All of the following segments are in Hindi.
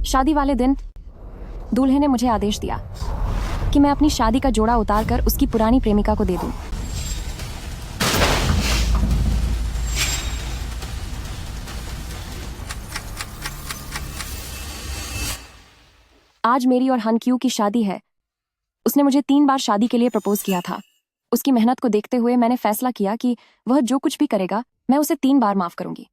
शादी वाले दिन दूल्हे ने मुझे आदेश दिया कि मैं अपनी शादी का जोड़ा उतारकर उसकी पुरानी प्रेमिका को दे दूं। आज मेरी और हनक्यू की शादी है। उसने मुझे 3 बार शादी के लिए प्रपोज किया था। उसकी मेहनत को देखते हुए मैंने फैसला किया कि वह जो कुछ भी करेगा मैं उसे 3 बार माफ करूंगी।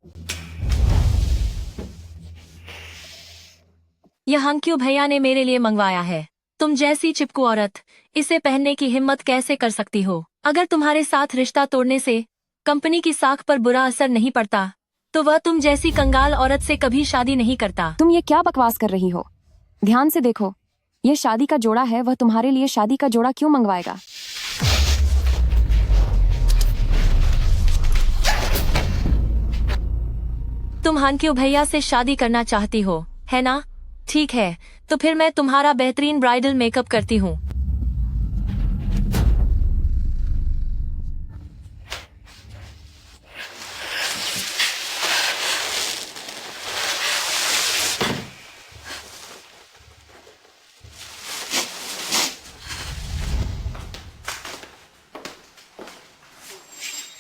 यह हनक्यू भैया ने मेरे लिए मंगवाया है। तुम जैसी चिपकू औरत इसे पहनने की हिम्मत कैसे कर सकती हो? अगर तुम्हारे साथ रिश्ता तोड़ने से कंपनी की साख पर बुरा असर नहीं पड़ता तो वह तुम जैसी कंगाल औरत से कभी शादी नहीं करता। तुम ये क्या बकवास कर रही हो? ध्यान से देखो, ये शादी का जोड़ा है। वह तुम्हारे लिए शादी का जोड़ा क्यों मंगवाएगा? तुम हनक्यू भैया से शादी करना चाहती हो, है ना? ठीक है, तो फिर मैं तुम्हारा बेहतरीन ब्राइडल मेकअप करती हूँ।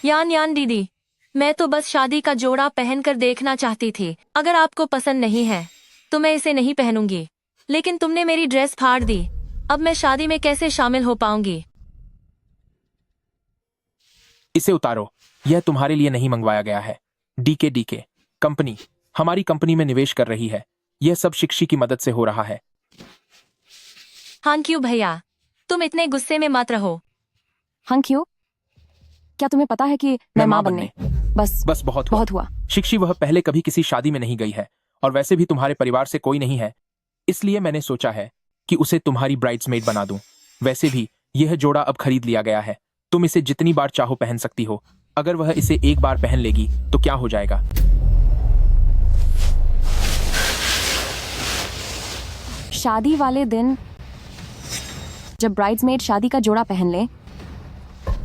यान यान दीदी, मैं तो बस शादी का जोड़ा पहनकर देखना चाहती थी। अगर आपको पसंद नहीं है तो मैं इसे नहीं पहनूंगी। लेकिन तुमने मेरी ड्रेस फाड़ दी। अब मैं शादी में कैसे शामिल हो पाऊंगी? इसे उतारो, यह तुम्हारे लिए नहीं मंगवाया गया है। डीके कंपनी हमारी कंपनी में निवेश कर रही है। यह सब शिक्षी की मदद से हो रहा है। हनक्यू भैया, तुम इतने गुस्से में मत रहो। हनक्यू, क्या तुम्हें पता है कि मैं माँ बनने बस बहुत हुआ। शिक्षी वह पहले कभी किसी शादी में नहीं गई है और वैसे भी तुम्हारे परिवार से कोई नहीं है, इसलिए मैंने सोचा है कि उसे तुम्हारी ब्राइड्समेड बना दूं। वैसे भी यह जोड़ा अब खरीद लिया गया है। तुम इसे जितनी बार चाहो पहन सकती हो। अगर वह इसे एक बार पहन लेगी तो क्या हो जाएगा? शादी वाले दिन जब ब्राइड्समेड शादी का जोड़ा पहन ले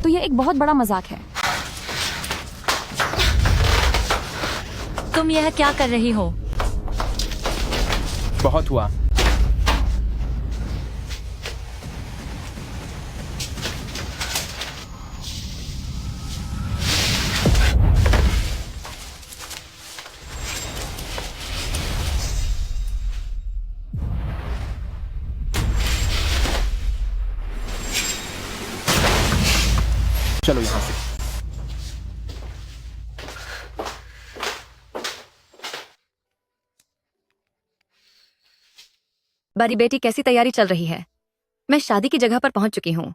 तो यह एक बहुत बड़ा मजाक है। तुम यह क्या कर रही हो? बहुत हुआ। चलो यहां से। बड़ी बेटी, कैसी तैयारी चल रही है? मैं शादी की जगह पर पहुंच चुकी हूँ।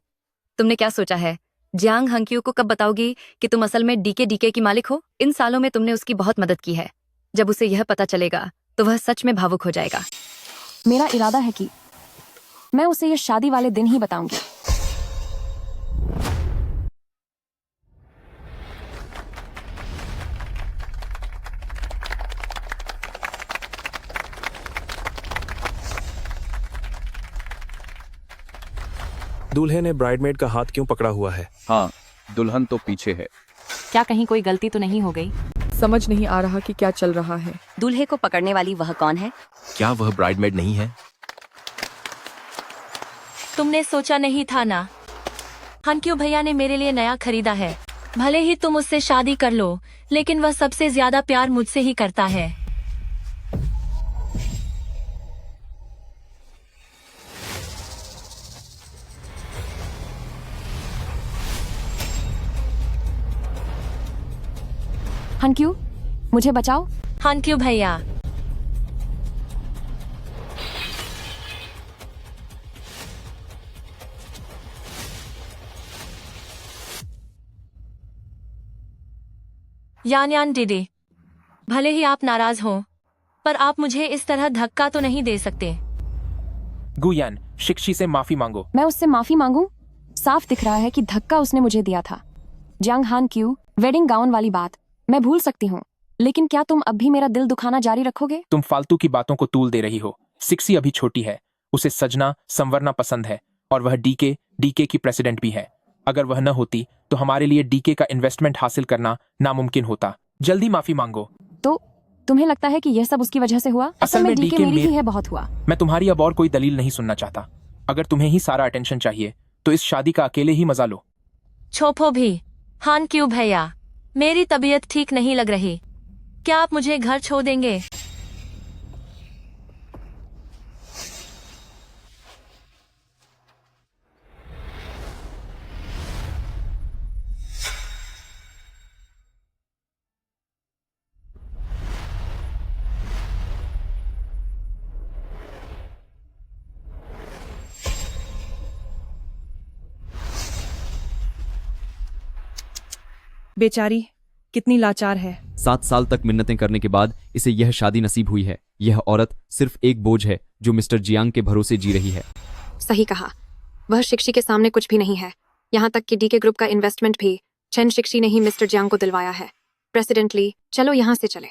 तुमने क्या सोचा है? जियांग हंक्यू को कब बताओगी कि तुम असल में डीके की मालिक हो? इन सालों में तुमने उसकी बहुत मदद की है। जब उसे यह पता चलेगा तो वह सच में भावुक हो जाएगा। मेरा इरादा है कि मैं उसे यह शादी वाले दिन ही बताऊंगी। दूल्हे ने ब्राइडमेड का हाथ क्यों पकड़ा हुआ है? हाँ, दुल्हन तो पीछे है। क्या कहीं कोई गलती तो नहीं हो गई? समझ नहीं आ रहा कि क्या चल रहा है। दूल्हे को पकड़ने वाली वह कौन है? क्या वह ब्राइडमेड नहीं है? तुमने सोचा नहीं था ना? हनक्यू भैया ने मेरे लिए नया खरीदा है। भले ही तुम उससे शादी कर लो, लेकिन वह सबसे ज्यादा प्यार मुझसे ही करता है। हनक्यू, मुझे बचाओ। हनक्यू भैया, यान यान दीदी, भले ही आप नाराज हो पर आप मुझे इस तरह धक्का तो नहीं दे सकते। गुयान, शिक्षी से माफी मांगो। मैं उससे माफी मांगू? साफ दिख रहा है कि धक्का उसने मुझे दिया था। जियांग हनक्यू, वेडिंग गाउन वाली बात मैं भूल सकती हूँ, लेकिन क्या तुम अब भी मेरा दिल दुखाना जारी रखोगे? तुम फालतू की बातों को तूल दे रही हो। शिक्षी अभी छोटी है, उसे सजना संवरना पसंद है और वह डीके की प्रेसिडेंट भी है। अगर वह न होती तो हमारे लिए डीके का इन्वेस्टमेंट हासिल करना नामुमकिन होता। जल्दी माफी मांगो। तो तुम्हें लगता है कि यह सब उसकी वजह से हुआ? असल में डीके DK मेरी में- ही है, बहुत हुआ। मैं तुम्हारी अब और कोई दलील नहीं सुनना चाहता। अगर तुम्हें ही सारा अटेंशन चाहिए तो इस शादी का अकेले ही मजा लो। छोपो भी। हान क्यों भैया, मेरी तबीयत ठीक नहीं लग रही। क्या आप मुझे घर छोड़ देंगे? बेचारी कितनी लाचार है। 7 साल तक मिन्नतें करने के बाद इसे यह शादी नसीब हुई है। यह औरत सिर्फ एक बोझ है जो मिस्टर जियांग के भरोसे जी रही है। सही कहा, वह शिक्षी के सामने कुछ भी नहीं है। यहाँ तक कि डीके ग्रुप का इन्वेस्टमेंट भी चेन शिक्षी ने ही मिस्टर जियांग को दिलवाया है। प्रेसिडेंटली, चलो यहाँ से चले।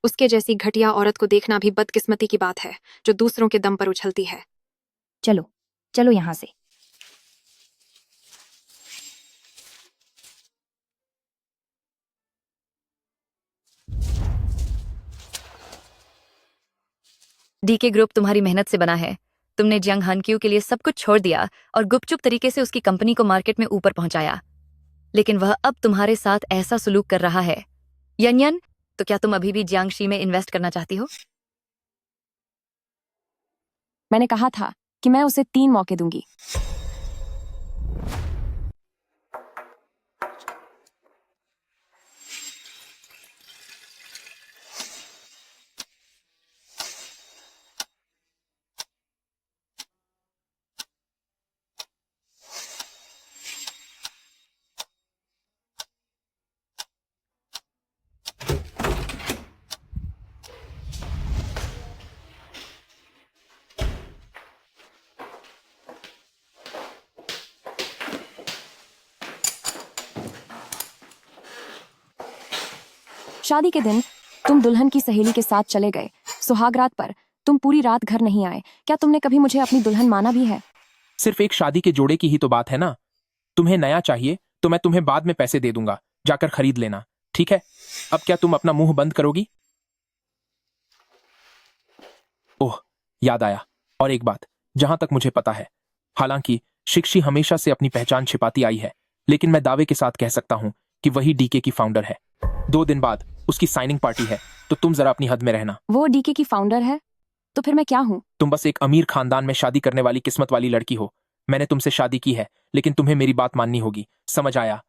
उसके जैसी घटिया औरत को देखना भी बदकिस्मती की बात है, जो दूसरों के दम पर उछलती है। चलो चलो यहाँ से। डीके ग्रुप तुम्हारी मेहनत से बना है। तुमने जियांग हानक्यू के लिए सब कुछ छोड़ दिया और गुपचुप तरीके से उसकी कंपनी को मार्केट में ऊपर पहुंचाया, लेकिन वह अब तुम्हारे साथ ऐसा सुलूक कर रहा है। यन, तो क्या तुम अभी भी जियांगशी में इन्वेस्ट करना चाहती हो? मैंने कहा था कि मैं उसे 3 मौके दूंगी। शादी के दिन तुम दुल्हन की सहेली के साथ चले गए। सुहागरात पर तुम पूरी रात घर नहीं आए। क्या तुमने कभी मुझे अपनी दुल्हन माना भी है? सिर्फ एक शादी के जोड़े की ही तो बात है ना। तुम्हें नया चाहिए तो मैं तुम्हें बाद में पैसे दे दूंगा, जाकर खरीद लेना, ठीक है? अब क्या तुम अपना मुंह बंद करोगी? ओह, याद आया। और एक बात, जहां तक मुझे पता है, हालांकि शिक्षी हमेशा से अपनी पहचान छिपाती आई है, लेकिन मैं दावे के साथ कह सकता हूं कि वही डीके की फाउंडर है। 2 दिन बाद उसकी साइनिंग पार्टी है, तो तुम जरा अपनी हद में रहना। वो डीके की फाउंडर है तो फिर मैं क्या हूँ? तुम बस एक अमीर खानदान में शादी करने वाली किस्मत वाली लड़की हो। मैंने तुमसे शादी की है, लेकिन तुम्हें मेरी बात माननी होगी, समझ आया?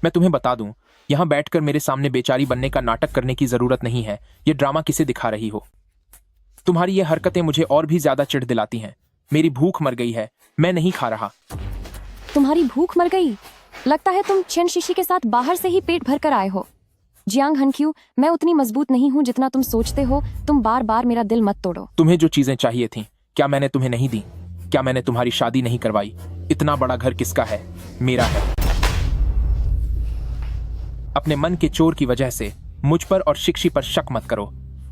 मैं तुम्हें बता दूं, यहां बैठकर मेरे सामने बेचारी बनने का नाटक करने की जरूरत नहीं है। ये ड्रामा किसे दिखा रही हो? तुम्हारी ये हरकतें मुझे और भी ज्यादा चिढ़ दिलाती हैं। मेरी भूख मर गई है, मैं नहीं खा रहा। तुम्हारी भूख मर गई? लगता है तुम चेन शिशी के साथ बाहर से ही पेट भर कर आए हो। जियांग हानक्यू, मैं उतनी मजबूत नहीं हूँ जितना तुम सोचते हो। तुम बार बार मेरा दिल मत तोड़ो। तुम्हें जो चीजें चाहिए थीं, क्या मैंने तुम्हें नहीं दी? क्या मैंने तुम्हारी शादी नहीं करवाई? इतना बड़ा घर किसका है? मेरा है। अपने मन के चोर की वजह से मुझ पर और शिक्षी पर शक मत करो।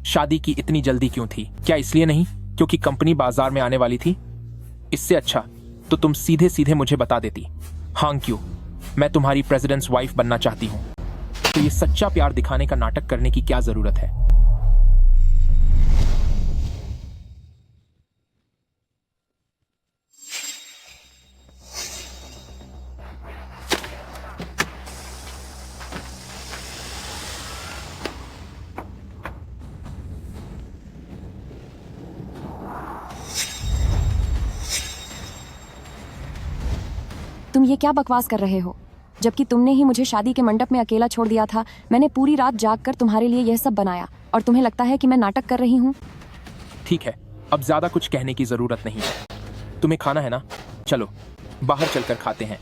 शादी की इतनी जल्दी क्यों थी? क्या इसलिए नहीं क्योंकि कंपनी बाजार में आने वाली थी? इससे अच्छा तो तुम सीधे सीधे मुझे बता देती, हां क्यों मैं तुम्हारी प्रेसिडेंट्स वाइफ बनना चाहती हूं। तो ये सच्चा प्यार दिखाने का नाटक करने की क्या जरूरत है? तुम ये क्या बकवास कर रहे हो? जबकि तुमने ही मुझे शादी के मंडप में अकेला छोड़ दिया था। मैंने पूरी रात जागकर तुम्हारे लिए यह सब बनाया और तुम्हें लगता है कि मैं नाटक कर रही हूँ? ठीक है, अब ज्यादा कुछ कहने की जरूरत नहीं है। तुम्हें खाना है ना? चलो बाहर चलकर खाते हैं।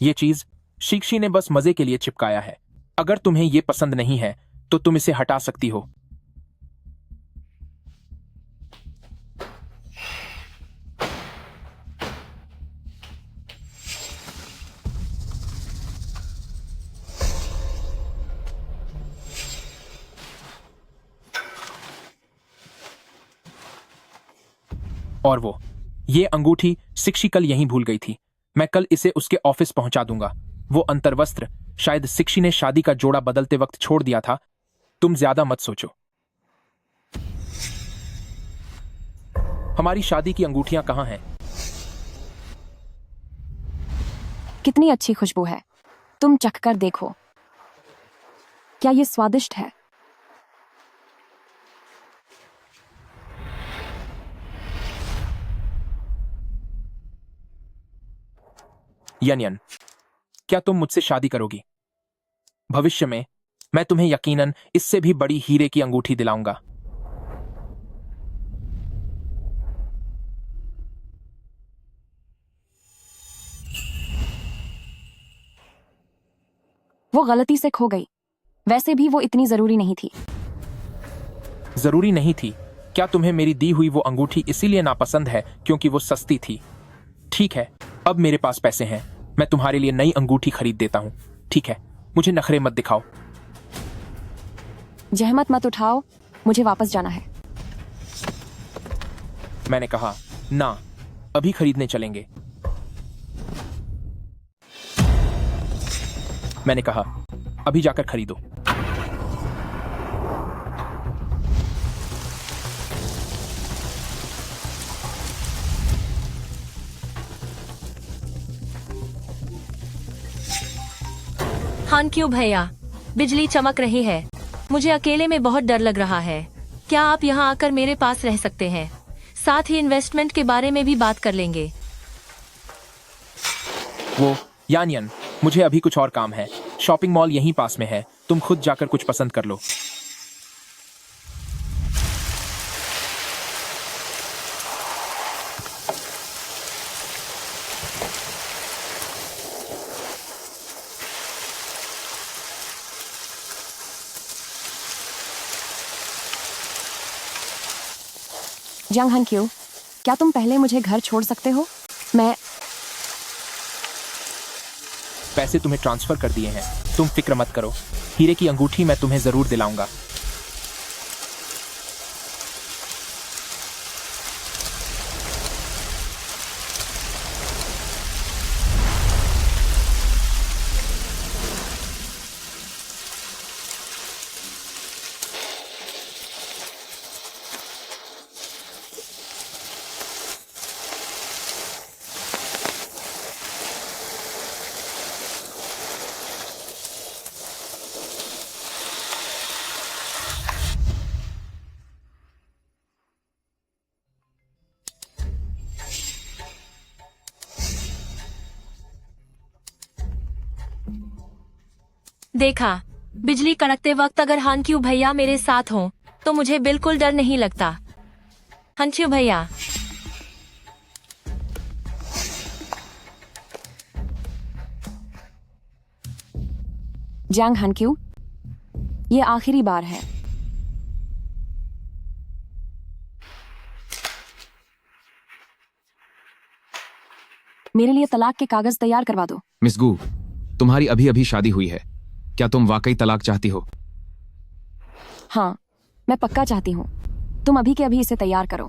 ये चीज शिक्षी ने बस मजे के लिए चिपकाया है। अगर तुम्हें ये पसंद नहीं है तो तुम इसे हटा सकती हो। और वो ये अंगूठी शिक्षी कल यहीं भूल गई थी। मैं कल इसे उसके ऑफिस पहुंचा दूंगा। वो अंतर्वस्त्र शायद शिक्षी ने शादी का जोड़ा बदलते वक्त छोड़ दिया था। तुम ज्यादा मत सोचो। हमारी शादी की अंगूठियां कहाँ हैं? कितनी अच्छी खुशबू है, तुम चखकर देखो। क्या ये स्वादिष्ट है? यन, क्या तुम मुझसे शादी करोगी? भविष्य में मैं तुम्हें यकीनन इससे भी बड़ी हीरे की अंगूठी दिलाऊंगा। वो गलती से खो गई। वैसे भी वो इतनी जरूरी नहीं थी। जरूरी नहीं थी? क्या तुम्हें मेरी दी हुई वो अंगूठी इसीलिए नापसंद है क्योंकि वो सस्ती थी? ठीक है, अब मेरे पास पैसे हैं, मैं तुम्हारे लिए नई अंगूठी खरीद देता हूं। ठीक है, मुझे नखरे मत दिखाओ। जहमत मत उठाओ, मुझे वापस जाना है। मैंने कहा ना, अभी खरीदने चलेंगे। मैंने कहा अभी जाकर खरीदो। हाँ क्यों भैया, बिजली चमक रही है। मुझे अकेले में बहुत डर लग रहा है। क्या आप यहाँ आकर मेरे पास रह सकते हैं? साथ ही इन्वेस्टमेंट के बारे में भी बात कर लेंगे। वो यानियन, मुझे अभी कुछ और काम है। शॉपिंग मॉल यहीं पास में है, तुम खुद जाकर कुछ पसंद कर लो। जंग हन क्यों, क्या तुम पहले मुझे घर छोड़ सकते हो? मैं पैसे तुम्हें ट्रांसफर कर दिए हैं, तुम फिक्र मत करो। हीरे की अंगूठी मैं तुम्हें जरूर दिलाऊंगा। देखा, बिजली कड़कते वक्त अगर हानक्यू भैया मेरे साथ हों तो मुझे बिल्कुल डर नहीं लगता। हानक्यू भैया, जंग हन क्यों, ये आखिरी बार है। मेरे लिए तलाक के कागज तैयार करवा दो। मिस गू, तुम्हारी अभी अभी शादी हुई है, क्या तुम वाकई तलाक चाहती हो? हाँ, मैं पक्का चाहती हूँ। तुम अभी के अभी इसे तैयार करो।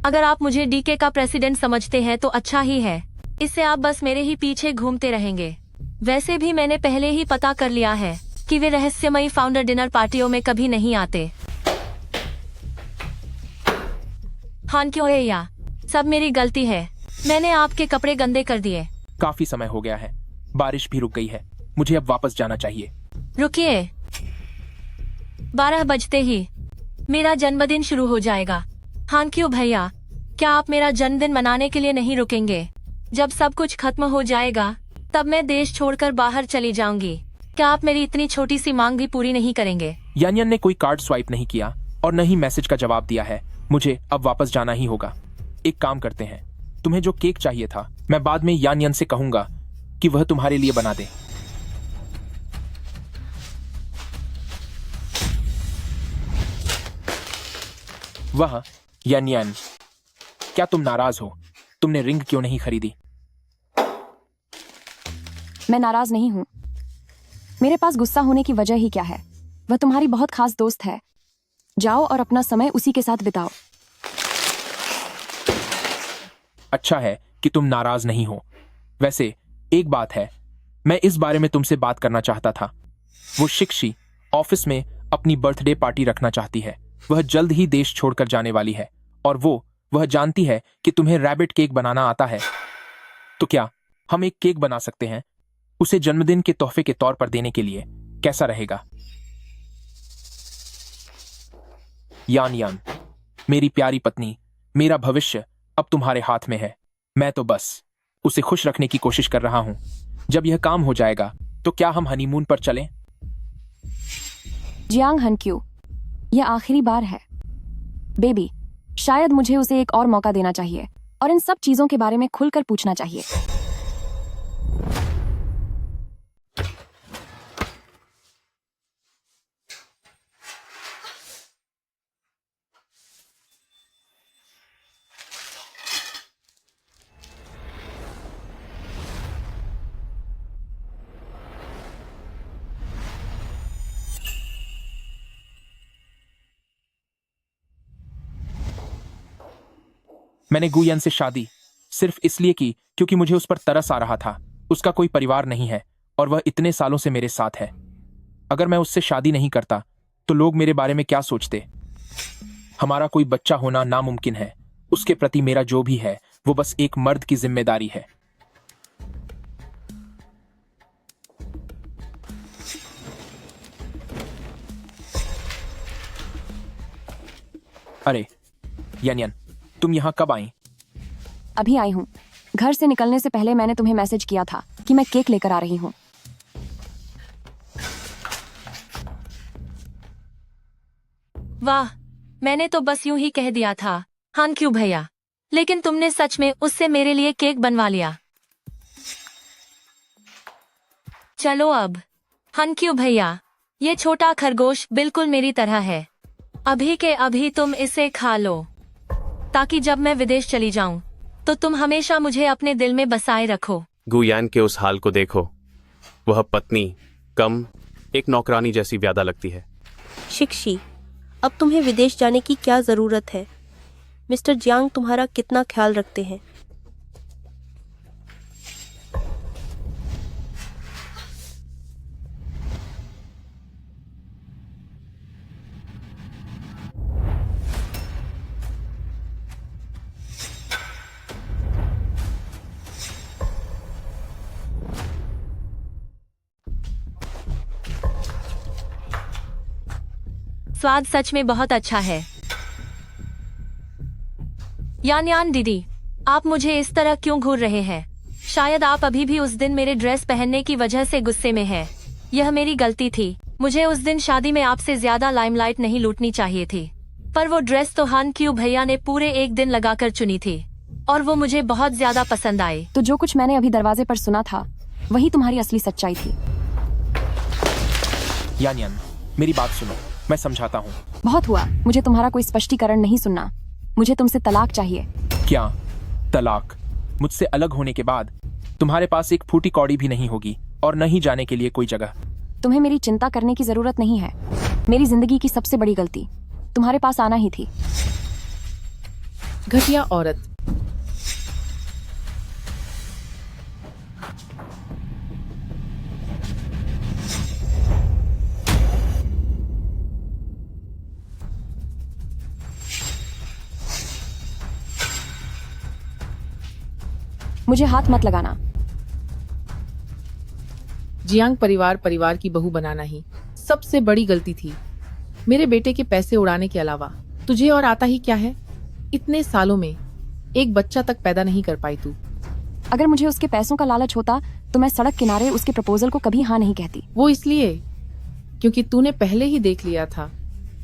अगर आप मुझे डीके का प्रेसिडेंट समझते हैं तो अच्छा ही है। इससे आप बस मेरे ही पीछे घूमते रहेंगे। वैसे भी मैंने पहले ही पता कर लिया है कि वे रहस्यमयी फाउंडर डिनर पार्टियों में कभी नहीं आते। हान क्यों है या सब मेरी गलती है। मैंने आपके कपड़े गंदे कर दिए। काफी समय हो गया है, बारिश भी रुक गई है, मुझे अब वापस जाना चाहिए। रुकिए, 12 बजते ही मेरा जन्मदिन शुरू हो जाएगा। हान क्यों भैया, क्या आप मेरा जन्मदिन मनाने के लिए नहीं रुकेंगे? जब सब कुछ खत्म हो जाएगा तब मैं देश छोड़कर बाहर चली जाऊंगी। क्या आप मेरी इतनी छोटी सी मांग भी पूरी नहीं करेंगे? यानियन ने कोई कार्ड स्वाइप नहीं किया और न ही मैसेज का जवाब दिया है। मुझे अब वापस जाना ही होगा। एक काम करते हैं, तुम्हें जो केक चाहिए था मैं बाद में यान यन से कहूंगा कि वह तुम्हारे लिए बना दे। वह यान यन, क्या तुम नाराज हो? तुमने रिंग क्यों नहीं खरीदी? मैं नाराज नहीं हूं। मेरे पास गुस्सा होने की वजह ही क्या है? वह तुम्हारी बहुत खास दोस्त है। जाओ और अपना समय उसी के साथ बिताओ। अच्छा है कि तुम नाराज नहीं हो। वैसे एक बात है, मैं इस बारे में तुमसे बात करना चाहता था। वो शिक्षी ऑफिस में अपनी बर्थडे पार्टी रखना चाहती है। वह जल्द ही देश छोड़कर जाने वाली है और वह जानती है कि तुम्हें रैबिट केक बनाना आता है। तो क्या हम एक केक बना सकते हैं उसे जन्मदिन के तोहफे के तौर पर देने के लिए? कैसा रहेगा? यान यान, मेरी प्यारी पत्नी, मेरा भविष्य अब तुम्हारे हाथ में है। मैं तो बस उसे खुश रखने की कोशिश कर रहा हूं। जब यह काम हो जाएगा तो क्या हम हनीमून पर चलें? जियांग हनक्यू, यह आखिरी बार है। बेबी, शायद मुझे उसे एक और मौका देना चाहिए और इन सब चीजों के बारे में खुलकर पूछना चाहिए। मैंने गुयन से शादी सिर्फ इसलिए की क्योंकि मुझे उस पर तरस आ रहा था। उसका कोई परिवार नहीं है और वह इतने सालों से मेरे साथ है। अगर मैं उससे शादी नहीं करता तो लोग मेरे बारे में क्या सोचते? हमारा कोई बच्चा होना नामुमकिन है। उसके प्रति मेरा जो भी है वो बस एक मर्द की जिम्मेदारी है। अरे यन, तुम यहां कब आई? अभी आई हूं। घर से निकलने से पहले मैंने तुम्हें मैसेज किया था कि मैं केक लेकर आ रही हूं। वाह, मैंने तो बस यूं ही कह दिया था हान क्यों भैया, लेकिन तुमने सच में उससे मेरे लिए केक बनवा लिया। चलो अब हान क्यों भैया, ये छोटा खरगोश बिल्कुल मेरी तरह है। अभी के अभी तुम इसे खा लो ताकि जब मैं विदेश चली जाऊं तो तुम हमेशा मुझे अपने दिल में बसाए रखो। गुयान के उस हाल को देखो। वह पत्नी कम एक नौकरानी जैसी ज्यादा लगती है। शिक्षी, अब तुम्हें विदेश जाने की क्या जरूरत है? मिस्टर जियांग तुम्हारा कितना ख्याल रखते हैं। स्वाद सच में बहुत अच्छा है। यान यान दीदी, आप मुझे इस तरह क्यों घूर रहे हैं? शायद आप अभी भी उस दिन मेरे ड्रेस पहनने की वजह से गुस्से में हैं। यह मेरी गलती थी। मुझे उस दिन शादी में आपसे ज्यादा लाइमलाइट नहीं लूटनी चाहिए थी। पर वो ड्रेस तो हान क्यू भैया ने पूरे एक दिन लगाकर चुनी थी और वो मुझे बहुत ज्यादा पसंद आई। तो जो कुछ मैंने अभी दरवाजे पर सुना था वही तुम्हारी असली सच्चाई थी। यान, मेरी बात सुनो, मैं समझाता हूँ। बहुत हुआ। मुझे तुम्हारा कोई स्पष्टीकरण नहीं सुनना। मुझे तुमसे तलाक चाहिए। क्या तलाक? मुझसे अलग होने के बाद तुम्हारे पास एक फूटी कौड़ी भी नहीं होगी और न ही जाने के लिए कोई जगह। तुम्हें मेरी चिंता करने की जरूरत नहीं है। मेरी जिंदगी की सबसे बड़ी गलती तुम्हारे पास आना ही थी। घटिया औरत। मुझे हाथ मत लगाना। जियांग परिवार की बहू बनाना ही सबसे बड़ी गलती थी। मेरे बेटे के पैसे उड़ाने के अलावा तुझे और आता ही क्या है? इतने सालों में एक बच्चा तक पैदा नहीं कर पाई तू। अगर मुझे उसके पैसों का लालच होता तो मैं सड़क किनारे उसके प्रपोजल को कभी हाँ नहीं कहती। वो इसलिए क्योंकि तूने पहले ही देख लिया था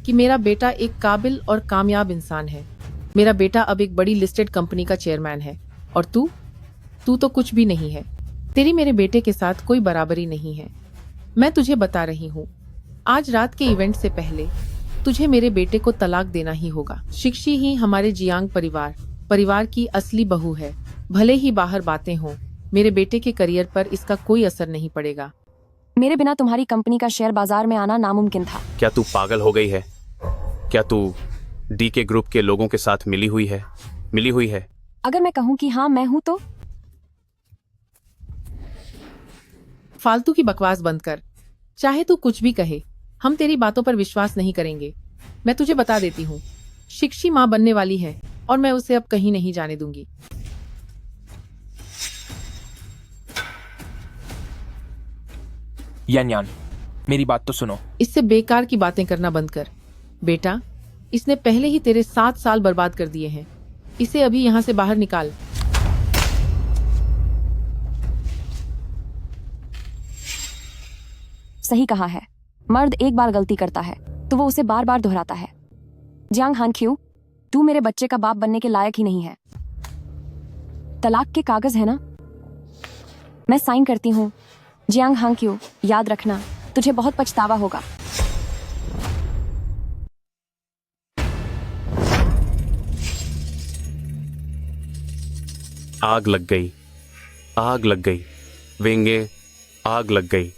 कि मेरा बेटा एक काबिल और कामयाब इंसान है। मेरा बेटा अब एक बड़ी लिस्टेड कंपनी का चेयरमैन है और तू तो कुछ भी नहीं है। तेरी मेरे बेटे के साथ कोई बराबरी नहीं है। मैं तुझे बता रही हूँ, आज रात के इवेंट से पहले तुझे मेरे बेटे को तलाक देना ही होगा। शिक्षी ही हमारे जियांग परिवार की असली बहू है। भले ही बाहर बातें हों, मेरे बेटे के करियर पर इसका कोई असर नहीं पड़ेगा। मेरे बिना तुम्हारी कंपनी का शेयर बाजार में आना नामुमकिन था। क्या तू पागल हो गई है? क्या तू डीके ग्रुप के लोगों के साथ मिली हुई है? अगर मैं कहूँ कि हाँ मैं हूँ तो? फालतू की बकवास बंद कर। चाहे तू कुछ भी कहे, हम तेरी बातों पर विश्वास नहीं करेंगे। मैं तुझे बता देती हूँ, शिक्षी माँ बनने वाली है और मैं उसे अब कहीं नहीं जाने दूंगी। यान, मेरी बात तो सुनो। इससे बेकार की बातें करना बंद कर। बेटा, इसने पहले ही तेरे 7 साल बर्बाद कर दिए हैं। इसे अभी यहाँ से बाहर निकाल। सही कहा है, मर्द एक बार गलती करता है तो वो उसे बार बार दोहराता है। जियांग हानक्यू, तू मेरे बच्चे का बाप बनने के लायक ही नहीं है। तलाक के कागज है ना, मैं साइन करती हूँ। जियांग हानक्यू, याद रखना, तुझे बहुत पछतावा होगा। आग लग गई वेंगे, आग लग गई।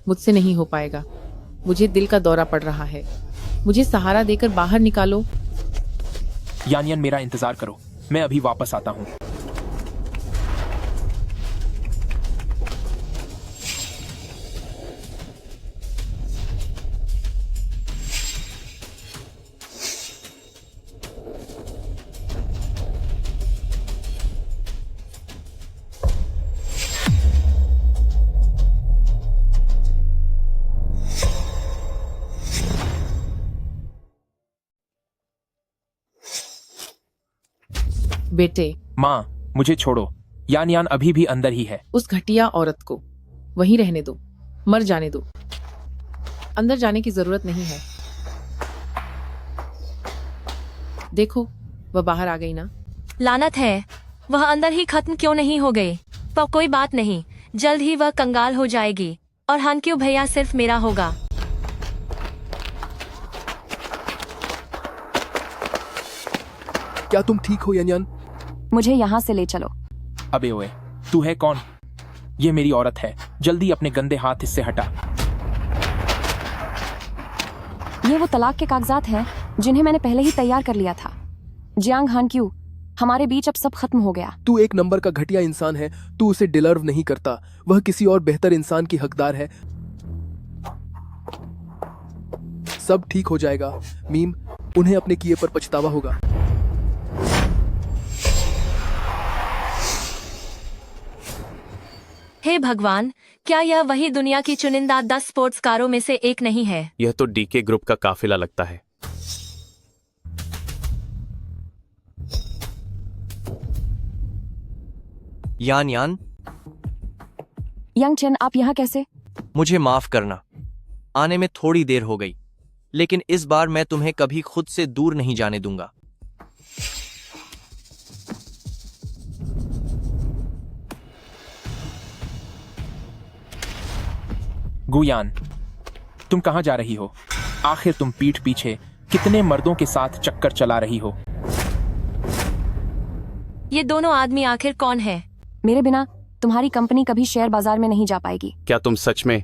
मुझसे नहीं हो पाएगा। मुझे दिल का दौरा पड़ रहा है। मुझे सहारा देकर बाहर निकालो। यान, मेरा इंतजार करो, मैं अभी वापस आता हूँ। बेटे, माँ, मुझे छोड़ो। यान अभी भी अंदर ही है। उस घटिया औरत को वहीं रहने दो, मर जाने दो। अंदर जाने की जरूरत नहीं है। देखो, वह बाहर आ गई ना। लानत है, वह अंदर ही खत्म क्यों नहीं हो गई? पर कोई बात नहीं, जल्द ही वह कंगाल हो जाएगी और हानक्यू भैया सिर्फ मेरा होगा। क्या तुम ठीक हो यान? मुझे यहाँ से ले चलो। अबे ओए, तू है कौन? ये मेरी औरत है, जल्दी अपने गंदे हाथ इससे हटा। ये वो तलाक के कागजात हैं जिन्हें मैंने पहले ही तैयार कर लिया था। जियांग हानक्यू, हमारे बीच अब सब खत्म हो गया। तू एक नंबर का घटिया इंसान है। तू उसे डिजर्व नहीं करता। वह किसी और बेहतर इंसान की हकदार है। सब ठीक हो जाएगा मीम, उन्हें अपने किए पर पछतावा होगा। हे भगवान, क्या यह वही दुनिया की चुनिंदा 10 स्पोर्ट्स कारों में से एक नहीं है? यह तो डीके ग्रुप का काफिला लगता है। यान यंग चेन, आप यहाँ कैसे? मुझे माफ करना, आने में थोड़ी देर हो गई, लेकिन इस बार मैं तुम्हें कभी खुद से दूर नहीं जाने दूंगा। गुयान, तुम कहाँ जा रही हो? आखिर तुम पीठ पीछे कितने मर्दों के साथ चक्कर चला रही हो? ये दोनों आदमी आखिर कौन है? मेरे बिना तुम्हारी कंपनी कभी शेयर बाजार में नहीं जा पाएगी। क्या तुम सच में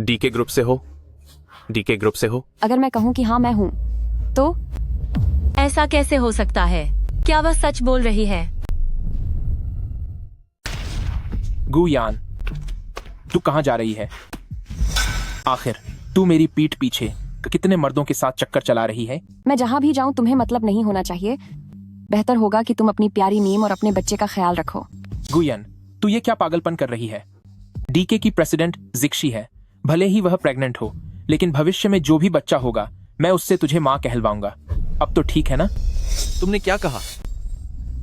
डीके ग्रुप से हो? अगर मैं कहूँ कि हाँ मैं हूँ तो? ऐसा कैसे हो सकता है? क्या वह सच बोल रही है? गुयान, तू कहाँ जा रही है? आखिर तू मेरी पीठ पीछे कितने मर्दों के साथ चक्कर चला रही है? मैं जहाँ भी जाऊँ तुम्हें मतलब नहीं होना चाहिए। बेहतर होगा कि तुम अपनी प्यारी मीम और अपने बच्चे का ख्याल रखो। गुयन, तू ये क्या पागलपन कर रही है? डीके की प्रेसिडेंट जिक्शी है। भले ही वह प्रेग्नेंट हो, लेकिन भविष्य में जो भी बच्चा होगा मैं उससे तुझे माँ कहलवाऊंगा। अब तो ठीक है ना? तुमने क्या कहा?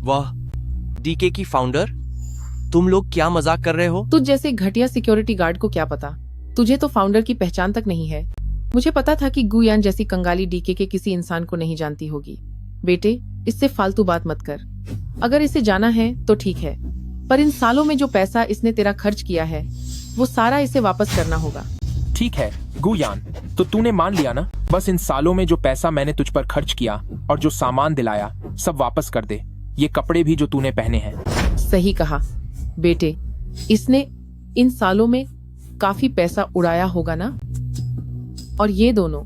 वाह, डीके की फाउंडर, तुम लोग क्या मजाक कर रहे हो? तुझ जैसे घटिया सिक्योरिटी गार्ड को क्या पता? तुझे तो फाउंडर की पहचान तक नहीं है। मुझे पता था कि गुयान जैसी कंगाली डीके के किसी इंसान को नहीं जानती होगी। बेटे, इससे फालतू बात मत कर। अगर इसे जाना है तो ठीक है, पर इन सालों में जो पैसा इसने तेरा खर्च किया है वो सारा इसे वापस करना होगा। ठीक है गुयान, तो तूने मान लिया ना? बस इन सालों में जो पैसा मैंने तुझ पर खर्च किया और जो सामान दिलाया सब वापस कर दे। ये कपड़े भी जो तूने पहने हैं। सही कहा बेटे, इसने इन सालों में काफी पैसा उड़ाया होगा ना? और ये दोनों,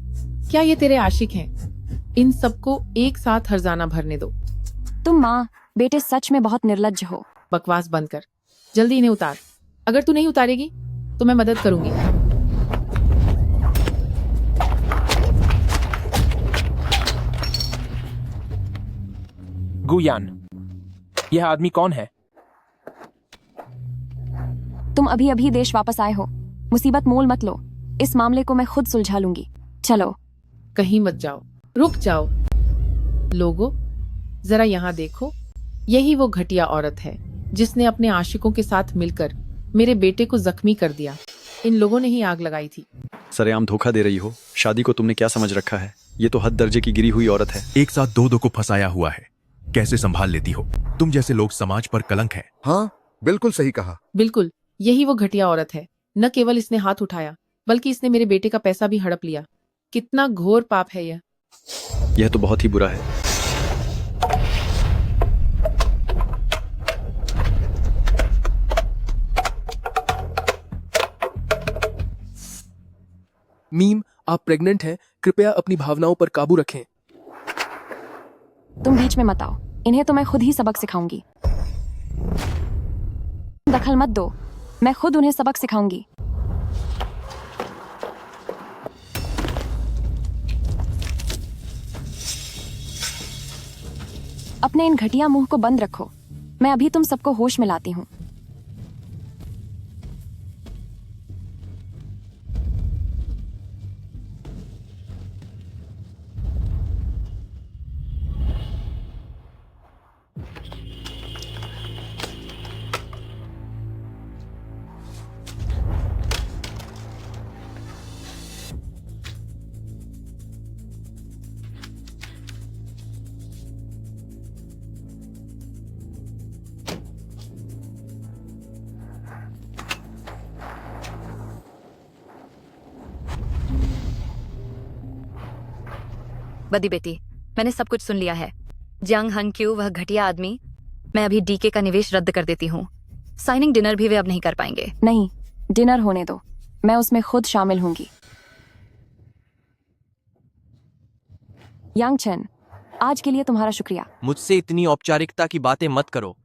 क्या ये तेरे आशिक हैं? इन सबको एक साथ हर्जाना भरने दो। तुम माँ बेटे सच में बहुत निर्लज्ज हो। बकवास बंद कर, जल्दी इन्हें उतार। अगर तू नहीं उतारेगी तो मैं मदद करूंगी। गुयान, यह आदमी कौन है? तुम अभी अभी देश वापस आए हो, मुसीबत मोल मत लो। इस मामले को मैं खुद सुलझा लूंगी। चलो। कहीं मत जाओ, रुक जाओ। लोगो, जरा यहाँ देखो, यही वो घटिया औरत है जिसने अपने आशिकों के साथ मिलकर मेरे बेटे को जख्मी कर दिया। इन लोगों ने ही आग लगाई थी। सरेआम धोखा दे रही हो। शादी को तुमने क्या समझ रखा है? ये तो हद दर्जे की गिरी हुई औरत है। एक साथ दो को फंसाया हुआ है, कैसे संभाल लेती हो? तुम जैसे लोग समाज पर कलंक है। हाँ, बिल्कुल सही कहा। बिल्कुल, यही वो घटिया औरत है। न केवल इसने हाथ उठाया, बल्कि इसने मेरे बेटे का पैसा भी हड़प लिया। कितना घोर पाप है यह। यह तो बहुत ही बुरा है। मीम, आप प्रेग्नेंट हैं, कृपया अपनी भावनाओं पर काबू रखें। तुम बीच में मत आओ, इन्हें तो मैं खुद ही सबक सिखाऊंगी। दखल मत दो, मैं खुद उन्हें सबक सिखाऊंगी। अपने इन घटिया मुंह को बंद रखो, मैं अभी तुम सबको होश में लाती हूँ। बदी बेटी, मैंने सब कुछ सुन लिया है। जियांग हनक्यू, वह घटिया आदमी, मैं अभी डीके का निवेश रद्द कर देती हूँ। साइनिंग डिनर भी वे अब नहीं कर पाएंगे। नहीं, डिनर होने दो, मैं उसमें खुद शामिल होंगी। यांग चेन, आज के लिए तुम्हारा शुक्रिया। मुझसे इतनी औपचारिकता की बातें मत करो।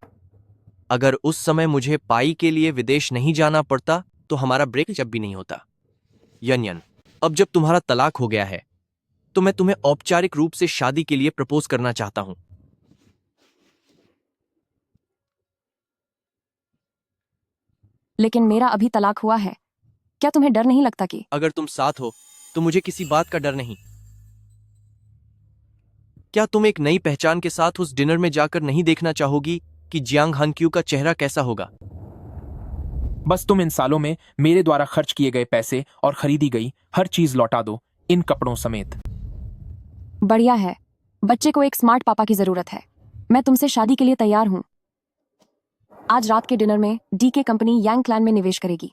अगर उस समय मुझे पाई के लिए विदेश नहीं जाना पड़ता तो हमारा ब्रेक जब भी नहीं होता। यन, अब जब तुम्हारा तलाक हो गया है तो मैं तुम्हें औपचारिक रूप से शादी के लिए प्रपोज करना चाहता हूं। लेकिन मेरा अभी तलाक हुआ है, क्या तुम्हें डर नहीं लगता कि? अगर तुम साथ हो तो मुझे किसी बात का डर नहीं। क्या तुम एक नई पहचान के साथ उस डिनर में जाकर नहीं देखना चाहोगी कि जियांग हनक्यू का चेहरा कैसा होगा? बस तुम इन सालों में मेरे द्वारा खर्च किए गए पैसे और खरीदी गई हर चीज लौटा दो, इन कपड़ों समेत। बढ़िया है, बच्चे को एक स्मार्ट पापा की जरूरत है। मैं तुमसे शादी के लिए तैयार हूं। आज रात के डिनर में डीके कंपनी यांग क्लैन में निवेश करेगी।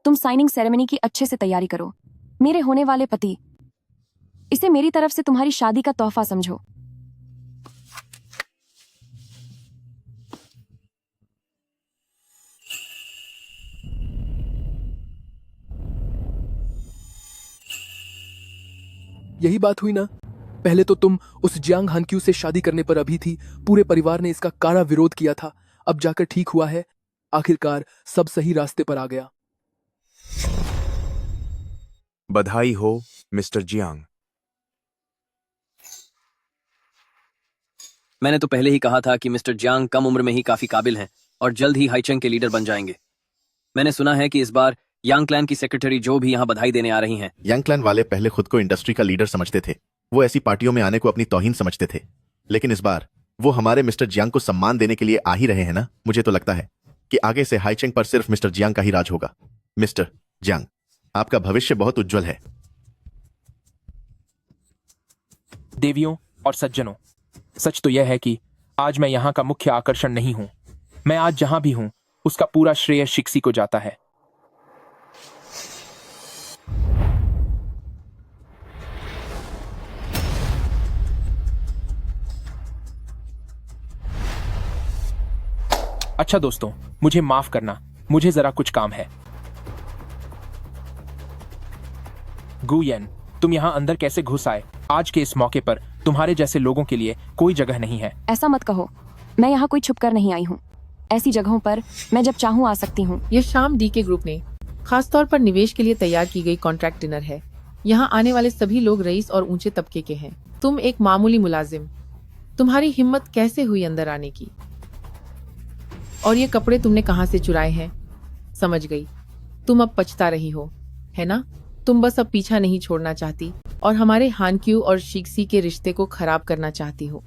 तुम साइनिंग सेरेमनी की अच्छे से तैयारी करो। मेरे होने वाले पति, इसे मेरी तरफ से तुम्हारी शादी का तोहफा समझो। यही बात हुई ना? पहले तो तुम उस जियांग हनक्यू से शादी करने पर अभी थी, पूरे परिवार ने इसका कारा विरोध किया था। अब जाकर ठीक हुआ है, आखिरकार सब सही रास्ते पर आ गया। बधाई हो मिस्टर जियांग। मैंने तो पहले ही कहा था कि मिस्टर जियांग कम उम्र में ही काफी काबिल हैं और जल्द ही हाईचेंग के लीडर बन जाएंगे। मैंने सुना है कि इस बार यांग क्लैन की सेक्रेटरी जो भी यहाँ बधाई देने आ रही हैं। यांग क्लैन वाले पहले खुद को इंडस्ट्री का लीडर समझते थे। वो ऐसी पार्टियों में आने को अपनी तौहीन समझते थे। लेकिन इस बार वो हमारे मिस्टर जियांग को सम्मान देने के लिए आ ही रहे हैं ना। मुझे तो लगता है कि आगे से हाईचेंग पर सिर्फ मिस्टर जियांग का ही राज होगा। मिस्टर जियांग, आपका भविष्य बहुत उज्जवल है। देवियों और सज्जनों, सच तो यह है कि आज मैं यहाँ का मुख्य आकर्षण नहीं हूं। मैं आज जहां भी हूं उसका पूरा श्रेय शिक्सी को जाता है। अच्छा दोस्तों, मुझे माफ करना, मुझे जरा कुछ काम है। गुयेन, तुम यहाँ अंदर कैसे घुस आए? आज के इस मौके पर तुम्हारे जैसे लोगों के लिए कोई जगह नहीं है। ऐसा मत कहो, मैं यहाँ कोई छुप कर नहीं आई हूँ। ऐसी जगहों पर मैं जब चाहूँ आ सकती हूँ। यह शाम डीके ग्रुप ने खास तौर पर निवेश के लिए तैयार की गई कॉन्ट्रैक्ट डिनर है। यहाँ आने वाले सभी लोग रईस और ऊंचे तबके के हैं। तुम एक मामूली मुलाजिम, तुम्हारी हिम्मत कैसे हुई अंदर आने की? और ये कपड़े तुमने कहाँ से चुराए हैं? समझ गई, तुम अब पछता रही हो, है ना? तुम बस अब पीछा नहीं छोड़ना चाहती और हमारे हानक्यू और शिक्सी के रिश्ते को खराब करना चाहती हो।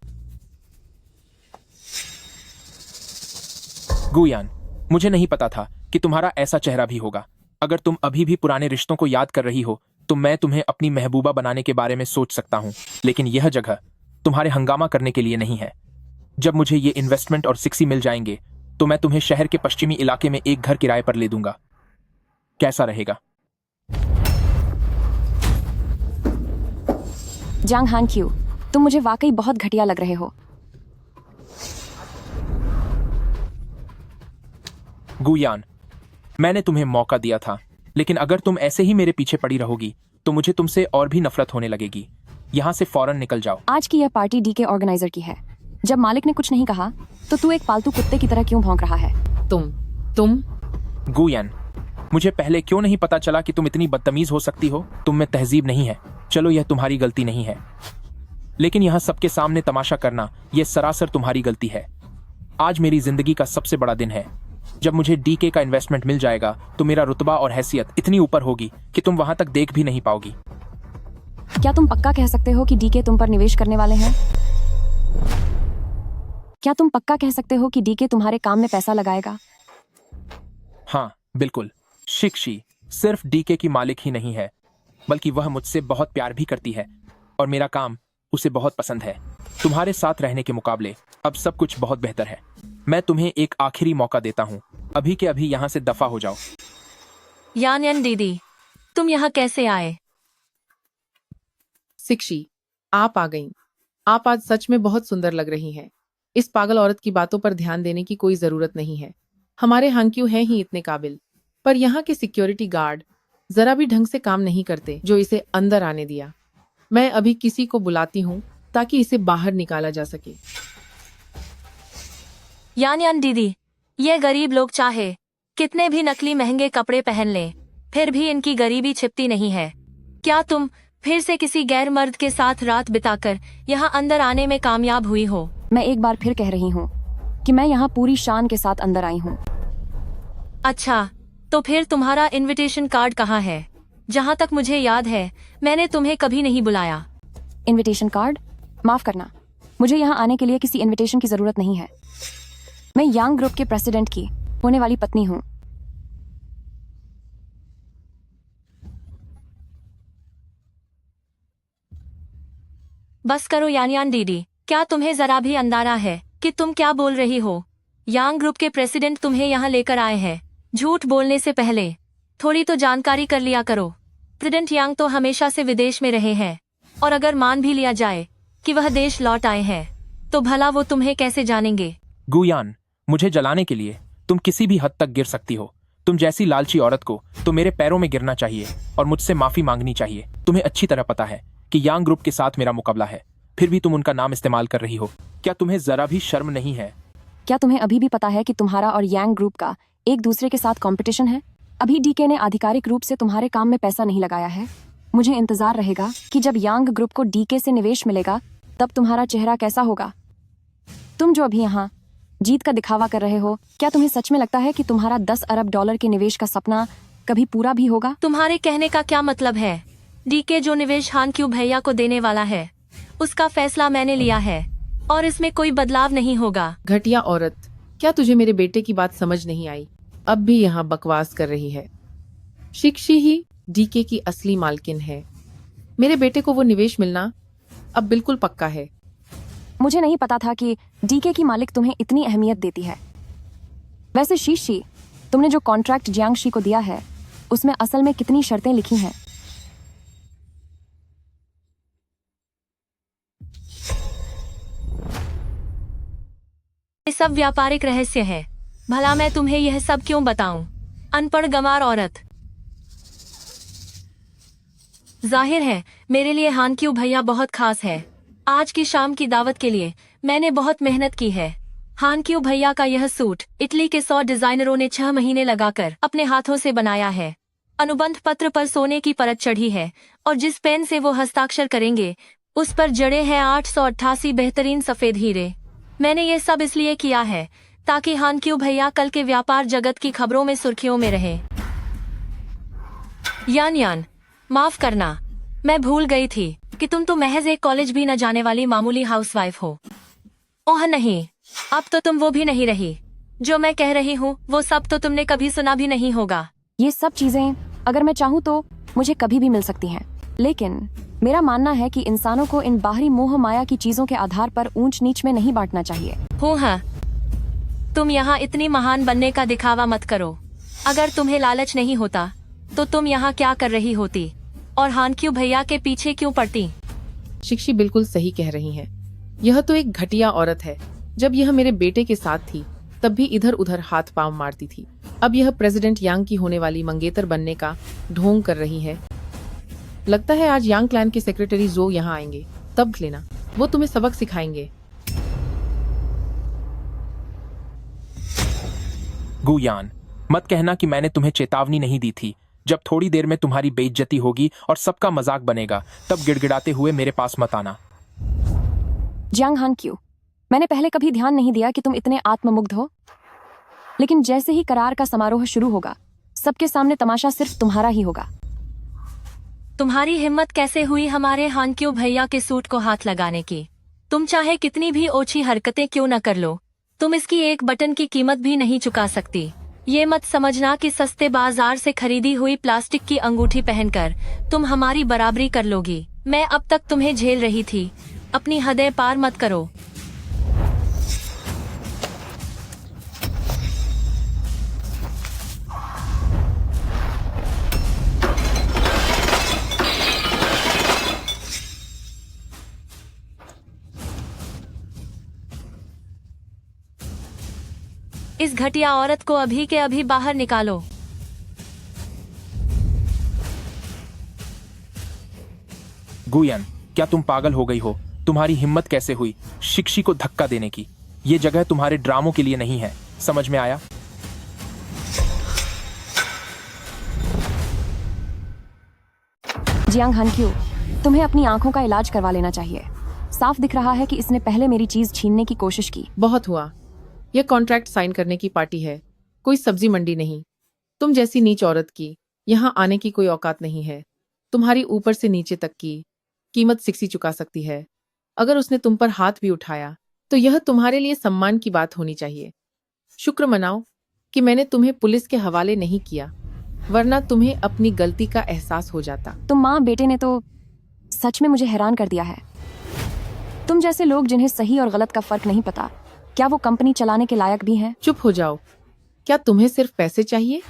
गुयान, मुझे नहीं पता था कि तुम्हारा ऐसा चेहरा भी होगा। अगर तुम अभी भी पुराने रिश्तों को याद कर रही हो तो मैं तुम्हें अपनी महबूबा बनाने के बारे में सोच सकता हूँ, लेकिन यह जगह तुम्हारे हंगामा करने के लिए नहीं है। जब मुझे ये इन्वेस्टमेंट और सिक्सी मिल जाएंगे तो मैं तुम्हें शहर के पश्चिमी इलाके में एक घर किराए पर ले दूंगा। कैसा रहेगा? जांग हानक्यू, तुम मुझे वाकई बहुत घटिया लग रहे हो। गुयान, मैंने तुम्हें मौका दिया था, लेकिन अगर तुम ऐसे ही मेरे पीछे पड़ी रहोगी तो मुझे तुमसे और भी नफरत होने लगेगी। यहाँ से फौरन निकल जाओ। आज की यह पार्टी डी के ऑर्गेनाइजर की है। जब मालिक ने कुछ नहीं कहा तो तू एक पालतू कुत्ते की तरह क्यों भौंक रहा है? तुम गुयान, मुझे पहले क्यों नहीं पता चला कि तुम इतनी बदतमीज हो सकती हो? तुम में तहजीब नहीं है। चलो, यह तुम्हारी गलती नहीं है, लेकिन यहाँ सबके सामने तमाशा करना यह सरासर तुम्हारी गलती है। आज मेरी जिंदगी का सबसे बड़ा दिन है। जब मुझे डीके का इन्वेस्टमेंट मिल जाएगा तो मेरा रुतबा और हैसियत इतनी ऊपर होगी कि तुम वहां तक देख भी नहीं पाओगी। क्या तुम पक्का कह सकते हो कि डीके तुम पर निवेश करने वाले हैं? क्या तुम पक्का कह सकते हो कि डीके तुम्हारे काम में पैसा लगाएगा? हाँ, बिल्कुल। शिक्षी सिर्फ डीके की मालिक ही नहीं है, बल्कि वह मुझसे बहुत प्यार भी करती है और मेरा काम उसे बहुत पसंद है। तुम्हारे साथ रहने के मुकाबले अब सब कुछ बहुत बेहतर है। मैं तुम्हें एक आखिरी मौका देता हूँ, अभी के अभी यहाँ से दफा हो जाओ। यान दीदी, तुम यहाँ कैसे आए? शिक्षी, आप आ गईं। आप आज सच में बहुत सुंदर लग रही हैं। इस पागल औरत की बातों पर ध्यान देने की कोई जरूरत नहीं है। हमारे हानक्यू हैं ही इतने काबिल, पर यहाँ के सिक्योरिटी गार्ड जरा भी ढंग से काम नहीं करते जो इसे अंदर आने दिया। मैं अभी किसी को बुलाती हूँ ताकि इसे बाहर निकाला जा सके। यान दीदी, ये गरीब लोग चाहे कितने भी नकली महंगे कपड़े पहन लें, फिर भी इनकी गरीबी छिपती नहीं है। क्या तुम फिर से किसी गैर मर्द के साथ रात बिताकर यहाँ अंदर आने में कामयाब हुई हो? मैं एक बार फिर कह रही हूँ कि मैं यहाँ पूरी शान के साथ अंदर आई हूँ। अच्छा, तो फिर तुम्हारा इनविटेशन कार्ड कहाँ है? जहाँ तक मुझे याद है मैंने तुम्हें कभी नहीं बुलाया। Invitation card? माफ करना, मुझे यहाँ आने के लिए किसी इनविटेशन की जरूरत नहीं है। मैं यांग ग्रुप के प्रेसिडेंट की होने वाली पत्नी हूँ। बस करो यान दीदी, क्या तुम्हें जरा भी अंदाजा है कि तुम क्या बोल रही हो? यांग ग्रुप के प्रेसिडेंट तुम्हें यहाँ लेकर आए हैं। झूठ बोलने से पहले थोड़ी तो जानकारी कर लिया करो। प्रेसिडेंट यांग तो हमेशा से विदेश में रहे हैं, और अगर मान भी लिया जाए कि वह देश लौट आए हैं तो भला वो तुम्हें कैसे जानेंगे? गुयान, मुझे जलाने के लिए तुम किसी भी हद तक गिर सकती हो। तुम जैसी लालची औरत को तो मेरे पैरों में गिरना चाहिए और मुझसे माफी मांगनी चाहिए। तुम्हें अच्छी तरह पता है कि यांग ग्रुप के साथ मेरा मुकाबला है, फिर भी तुम उनका नाम इस्तेमाल कर रही हो। क्या तुम्हें जरा भी शर्म नहीं है? क्या तुम्हें अभी भी पता है कि तुम्हारा और यांग ग्रुप का एक दूसरे के साथ कंपटीशन है? अभी डीके ने आधिकारिक रूप से तुम्हारे काम में पैसा नहीं लगाया है। मुझे इंतजार रहेगा कि जब यांग ग्रुप को डीके से निवेश मिलेगा तब तुम्हारा चेहरा कैसा होगा। तुम जो अभी यहाँ जीत का दिखावा कर रहे हो, क्या तुम्हें सच में लगता है कि तुम्हारा 10 अरब डॉलर के निवेश का सपना कभी पूरा भी होगा? तुम्हारे कहने का क्या मतलब है? डीके जो निवेश हानक्यू भैया को देने वाला है उसका फैसला मैंने लिया है। और इसमें कोई बदलाव नहीं होगा। घटिया औरत, क्या तुझे मेरे बेटे की बात समझ नहीं आई? अब भी यहाँ बकवास कर रही है। शिक्षी ही डीके की असली मालकिन है। मेरे बेटे को वो निवेश मिलना अब बिल्कुल पक्का है। मुझे नहीं पता था कि डीके की मालिक तुम्हें इतनी अहमियत देती है। वैसे शीशी, तुमने जो कॉन्ट्रैक्ट जियांगशी को दिया है उसमें असल में कितनी शर्तें लिखी हैं? ये सब व्यापारिक रहस्य है। भला मैं तुम्हें यह सब क्यों बताऊं? अनपढ़ गंवार औरत। जाहिर है मेरे लिए हानक्यू भैया बहुत खास है। आज की शाम की दावत के लिए मैंने बहुत मेहनत की है। हानक्यू भैया का यह सूट इटली के 100 डिजाइनरों ने 6 महीने लगाकर अपने हाथों से बनाया है। अनुबंध पत्र पर सोने की परत चढ़ी है और जिस पेन से वो हस्ताक्षर करेंगे उस पर जड़े हैं 888 बेहतरीन सफेद हीरे। मैंने ये सब इसलिए किया है ताकि हानक्यू भैया कल के व्यापार जगत की खबरों में सुर्खियों में रहे। यान, माफ करना, मैं भूल गई थी कि तुम तो महज एक कॉलेज भी न जाने वाली मामूली हाउसवाइफ हो। ओह नहीं, अब तो तुम वो भी नहीं रही। जो मैं कह रही हूँ वो सब तो तुमने कभी सुना भी नहीं होगा। ये सब चीजें अगर मैं चाहूँ तो मुझे कभी भी मिल सकती हैं, लेकिन मेरा मानना है कि इंसानों को इन बाहरी मोह माया की चीजों के आधार पर ऊंच नीच में नहीं बांटना चाहिए। हाँ, तुम यहाँ इतनी महान बनने का दिखावा मत करो। अगर तुम्हें लालच नहीं होता तो तुम यहाँ क्या कर रही होती और हानक्यू भैया के पीछे क्यों पड़ती? शिक्षी बिल्कुल सही कह रही है। यह तो एक घटिया औरत है। जब यह मेरे बेटे के साथ थी तब भी इधर उधर हाथ पांव मारती थी। अब यह प्रेसिडेंट यांग की होने वाली मंगेतर बनने का ढोंग कर रही है। लगता है आज यांग क्लैन के सेक्रेटरी जो यहाँ आएंगे, तब लेना, वो तुम्हें सबक सिखाएंगे। गुयान, मत कहना कि मैंने तुम्हें चेतावनी नहीं दी थी। जब थोड़ी देर में तुम्हारी बेइज्जती होगी और सबका मजाक बनेगा तब गिड़गिड़ाते हुए मेरे पास मत आना। जियांग हानक्यू, मैंने पहले कभी ध्यान नहीं दिया कि तुम इतने आत्ममुग्ध हो, लेकिन जैसे ही करार का समारोह शुरू होगा सबके सामने तमाशा सिर्फ तुम्हारा ही होगा। तुम्हारी हिम्मत कैसे हुई हमारे हानक्यू भैया के सूट को हाथ लगाने की? तुम चाहे कितनी भी ओछी हरकतें क्यों न कर लो, तुम इसकी एक बटन की कीमत भी नहीं चुका सकती। ये मत समझना कि सस्ते बाजार से खरीदी हुई प्लास्टिक की अंगूठी पहनकर तुम हमारी बराबरी कर लोगी। मैं अब तक तुम्हें झेल रही थी, अपनी हदें पार मत करो। इस घटिया औरत को अभी के अभी बाहर निकालो। गुयन, क्या तुम पागल हो गई हो? तुम्हारी हिम्मत कैसे हुई शिक्षी को धक्का देने की? ये जगह तुम्हारे ड्रामों के लिए नहीं है, समझ में आया? जियांग हानक्यू, तुम्हें अपनी आंखों का इलाज करवा लेना चाहिए। साफ दिख रहा है कि इसने पहले मेरी चीज छीनने की कोशिश की। बहुत हुआ। यह कॉन्ट्रैक्ट साइन करने की पार्टी है, कोई सब्जी मंडी नहीं। तुम जैसी नीच औरत की यहाँ आने की कोई औकात नहीं है। तुम्हारी ऊपर से नीचे तक की कीमत सिक्सी चुका सकती है। अगर उसने तुम पर हाथ भी उठाया तो यह तुम्हारे लिए सम्मान की बात होनी चाहिए। शुक्र मनाओ कि मैंने तुम्हें पुलिस के हवाले नहीं किया, वरना तुम्हें अपनी गलती का एहसास हो जाता। तुम माँ बेटे ने तो सच में मुझे हैरान कर दिया है। तुम जैसे लोग जिन्हें सही और गलत का फर्क नहीं पता, क्या वो कंपनी चलाने के लायक भी हैं? चुप हो जाओ। क्या तुम्हें सिर्फ पैसे चाहिए?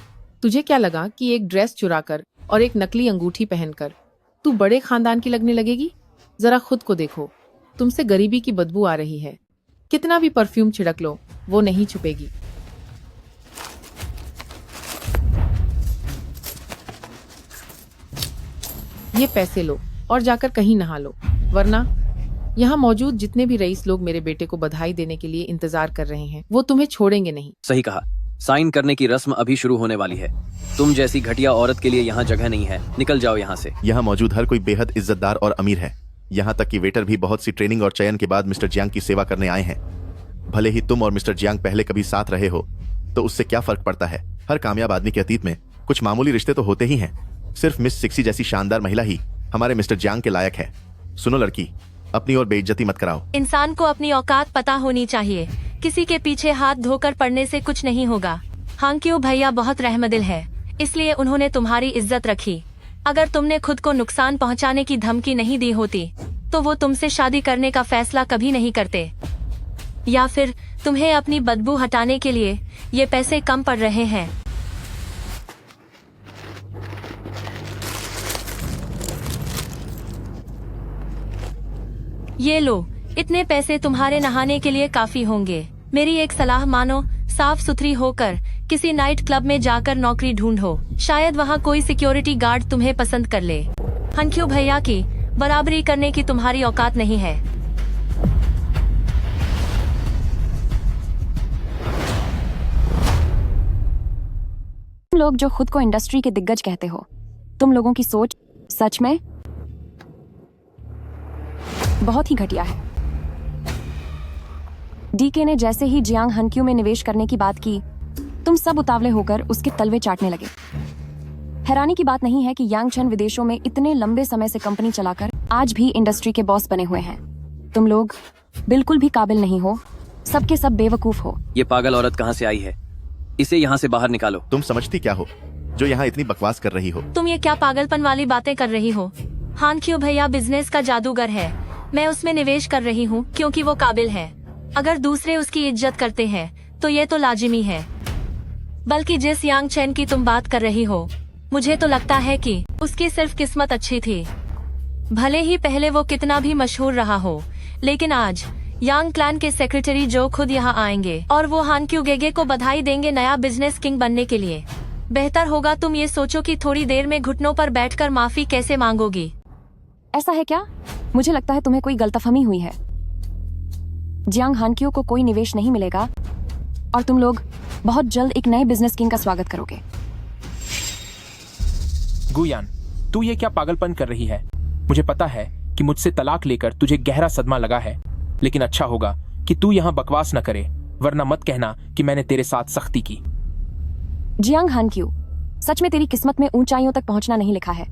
तुझे क्या लगा कि एक ड्रेस चुराकर और एक नकली अंगूठी पहनकर तू बड़े खानदान की लगने लगेगी? जरा खुद को देखो, तुमसे गरीबी की बदबू आ रही है। कितना भी परफ्यूम छिड़क लो वो नहीं छुपेगी। ये पैसे लो और जाकर कहीं नहा लो, वरना यहाँ मौजूद जितने भी रईस लोग मेरे बेटे को बधाई देने के लिए इंतजार कर रहे हैं वो तुम्हें छोड़ेंगे नहीं। सही कहा, साइन करने की रस्म अभी शुरू होने वाली है। तुम जैसी घटिया औरत के लिए यहाँ जगह नहीं है, निकल जाओ यहाँ से। यहाँ मौजूद हर कोई बेहद इज्जतदार और अमीर है। यहाँ तक कि वेटर भी बहुत सी ट्रेनिंग और चयन के बाद मिस्टर जियांग की सेवा करने आए हैं। भले ही तुम और मिस्टर जियांग पहले कभी साथ रहे हो तो उससे क्या फर्क पड़ता है। हर कामयाब आदमी के अतीत में कुछ मामूली रिश्ते तो होते ही हैं। सिर्फ मिस सिक्सी जैसी शानदार महिला ही हमारे मिस्टर जियांग के लायक है। सुनो लड़की, अपनी और बेइज्जती मत कराओ। इंसान को अपनी औकात पता होनी चाहिए। किसी के पीछे हाथ धोकर पड़ने से कुछ नहीं होगा। हांक्यू भैया बहुत रहमदिल है, इसलिए उन्होंने तुम्हारी इज्जत रखी। अगर तुमने खुद को नुकसान पहुंचाने की धमकी नहीं दी होती तो वो तुमसे शादी करने का फैसला कभी नहीं करते। या फिर तुम्हें अपनी बदबू हटाने के लिए ये पैसे कम पड़ रहे हैं। ये लो, इतने पैसे तुम्हारे नहाने के लिए काफी होंगे। मेरी एक सलाह मानो, साफ सुथरी होकर किसी नाइट क्लब में जाकर नौकरी ढूंढो। शायद वहाँ कोई सिक्योरिटी गार्ड तुम्हें पसंद कर ले। हांक्यू भैया की बराबरी करने की तुम्हारी औकात नहीं है। तुम लोग जो खुद को इंडस्ट्री के दिग्गज कहते हो, तुम लोगों की सोच सच में बहुत ही घटिया है। डीके ने जैसे ही जियांग हनक्यू में निवेश करने की बात की, तुम सब उतावले होकर उसके तलवे चाटने लगे। हैरानी की बात नहीं है कि यांग चेन विदेशों में इतने लंबे समय से कंपनी चलाकर आज भी इंडस्ट्री के बॉस बने हुए हैं। तुम लोग बिल्कुल भी काबिल नहीं हो, सबके सब बेवकूफ हो। ये पागल औरत कहाँ से आई है? इसे यहाँ से बाहर निकालो। तुम समझती क्या हो जो यहाँ इतनी बकवास कर रही हो? तुम ये क्या पागलपन वाली बातें कर रही हो? हांक्यू भैया बिजनेस का जादूगर है। मैं उसमें निवेश कर रही हूँ क्योंकि वो काबिल है। अगर दूसरे उसकी इज्जत करते हैं तो ये तो लाजिमी है। बल्कि जिस यांग चेन की तुम बात कर रही हो, मुझे तो लगता है कि उसकी सिर्फ किस्मत अच्छी थी। भले ही पहले वो कितना भी मशहूर रहा हो, लेकिन आज यांग क्लैन के सेक्रेटरी जो खुद यहाँ आएंगे और वो हांक्यू गेगे को बधाई देंगे नया बिजनेस किंग बनने के लिए। बेहतर होगा तुम ये सोचो कि थोड़ी देर में घुटनों पर बैठकर माफी कैसे मांगोगी। ऐसा है क्या? मुझे लगता है तुम्हें कोई गलतफहमी हुई है। जियांग हांक्यू को कोई निवेश नहीं मिलेगा और तुम लोग बहुत जल्द एक नए बिजनेस किंग का स्वागत करोगे। गुयान, तू ये क्या पागलपन कर रही है? मुझे पता है कि मुझसे तलाक लेकर तुझे गहरा सदमा लगा है, लेकिन अच्छा होगा कि तू यहाँ बकवास न करे, वरना मत कहना कि मैंने तेरे साथ सख्ती की। जियांग हांक्यू, सच में तेरी किस्मत में ऊंचाइयों तक पहुंचना नहीं लिखा है।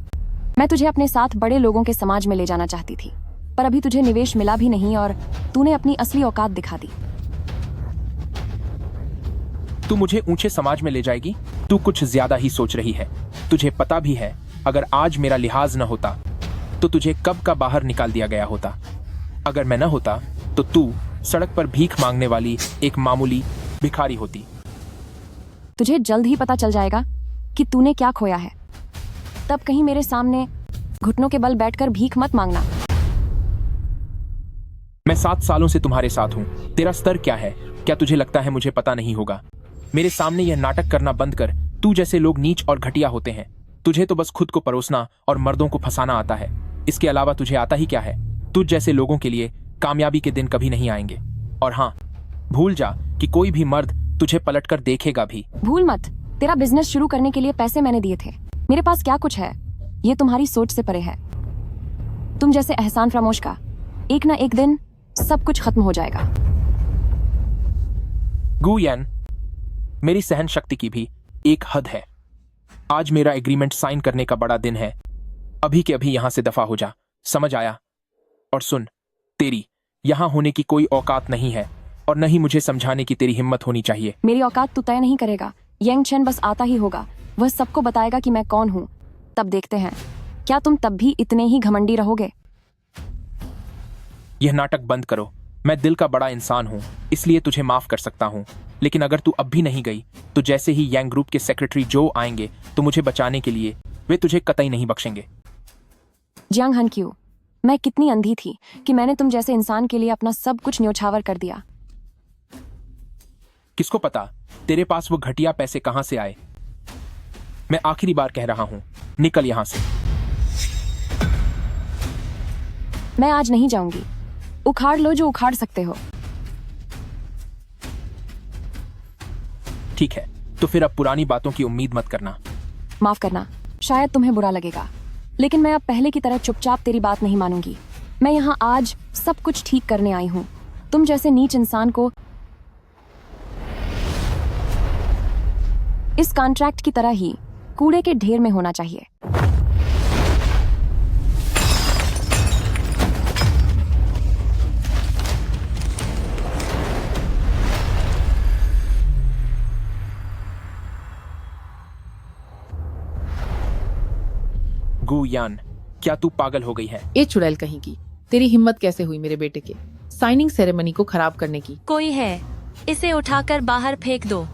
मैं तुझे अपने साथ बड़े लोगों के समाज में ले जाना चाहती थी, पर अभी तुझे निवेश मिला भी नहीं और तूने अपनी असली औकात दिखा दी। तू मुझे ऊंचे समाज में ले जाएगी? तू कुछ ज्यादा ही सोच रही है। तुझे पता भी है, अगर आज मेरा लिहाज न होता तो तुझे कब का बाहर निकाल दिया गया होता। अगर मैं न होता तो तू सड़क पर भीख मांगने वाली एक मामूली भिखारी होती। तुझे जल्द ही पता चल जाएगा कि तूने क्या खोया है। तब कहीं मेरे सामने घुटनों के बल बैठकर भीख मत मांगना। मैं 7 सालों से तुम्हारे साथ हूँ। तेरा स्तर क्या है? क्या तुझे लगता है मुझे पता नहीं होगा? मेरे सामने यह नाटक करना बंद कर। तू जैसे लोग नीच और घटिया होते हैं। तुझे तो बस खुद को परोसना और मर्दों को फंसाना आता है। इसके अलावा तुझे आता ही क्या है? तुझ जैसे लोगों के लिए कामयाबी के दिन कभी नहीं आएंगे। और हाँ, भूल जा कि कोई भी मर्द तुझे पलटकर देखेगा भी। भूल मत, तेरा बिजनेस शुरू करने के लिए पैसे मैंने दिए थे। मेरे पास क्या कुछ है, ये तुम्हारी सोच से परे है। तुम जैसे एहसान फरामोश का एक ना एक दिन सब कुछ खत्म हो जाएगा। गुयान, मेरी सहन शक्ति की भी एक हद है। आज मेरा एग्रीमेंट साइन करने का बड़ा दिन है। अभी के अभी यहां से दफा हो जा, समझ आया? और सुन, तेरी यहां होने की कोई औकात नहीं है और न ही मुझे समझाने की तेरी हिम्मत होनी चाहिए। मेरी औकात तू तय नहीं करेगा। यांग चेन बस आता ही होगा, वह सबको बताएगा कि मैं कौन हूँ। तब देखते हैं क्या तुम तब भी इतने ही घमंडी रहोगे। यह नाटक बंद करो। मैं दिल का बड़ा इंसान हूँ, इसलिए तुझे माफ कर सकता हूँ। लेकिन अगर तू अब भी नहीं गई तो जैसे ही यांग ग्रुप के सेक्रेटरी जो आएंगे तो मुझे बचाने के लिए वे तुझे कतई नहीं बख्शेंगे। जियांग हांक्यू, मैं कितनी अंधी थी कि मैंने तुम जैसे इंसान के लिए अपना सब कुछ न्योछावर कर दिया। किसको पता तेरे पास वो घटिया पैसे कहां से आए। मैं आखिरी बार कह रहा हूं, निकल यहां से। मैं आज नहीं जाऊंगी। उखाड़ लो जो उखाड़ सकते हो। ठीक है, तो फिर अब पुरानी बातों की उम्मीद मत करना। माफ करना, शायद तुम्हें बुरा लगेगा, लेकिन मैं अब पहले की तरह चुपचाप तेरी बात नहीं मानूंगी। मैं यहाँ आज सब कुछ ठीक करने आई हूँ। तुम जैसे नीच इंसान को इस कॉन्ट्रैक्ट की तरह ही कूड़े के ढेर में होना चाहिए। यान, क्या तू पागल हो गई है? ए चुड़ैल कहीं की, तेरी हिम्मत कैसे हुई मेरे बेटे के साइनिंग सेरेमनी को खराब करने की? कोई है, इसे उठाकर बाहर फेंक दो।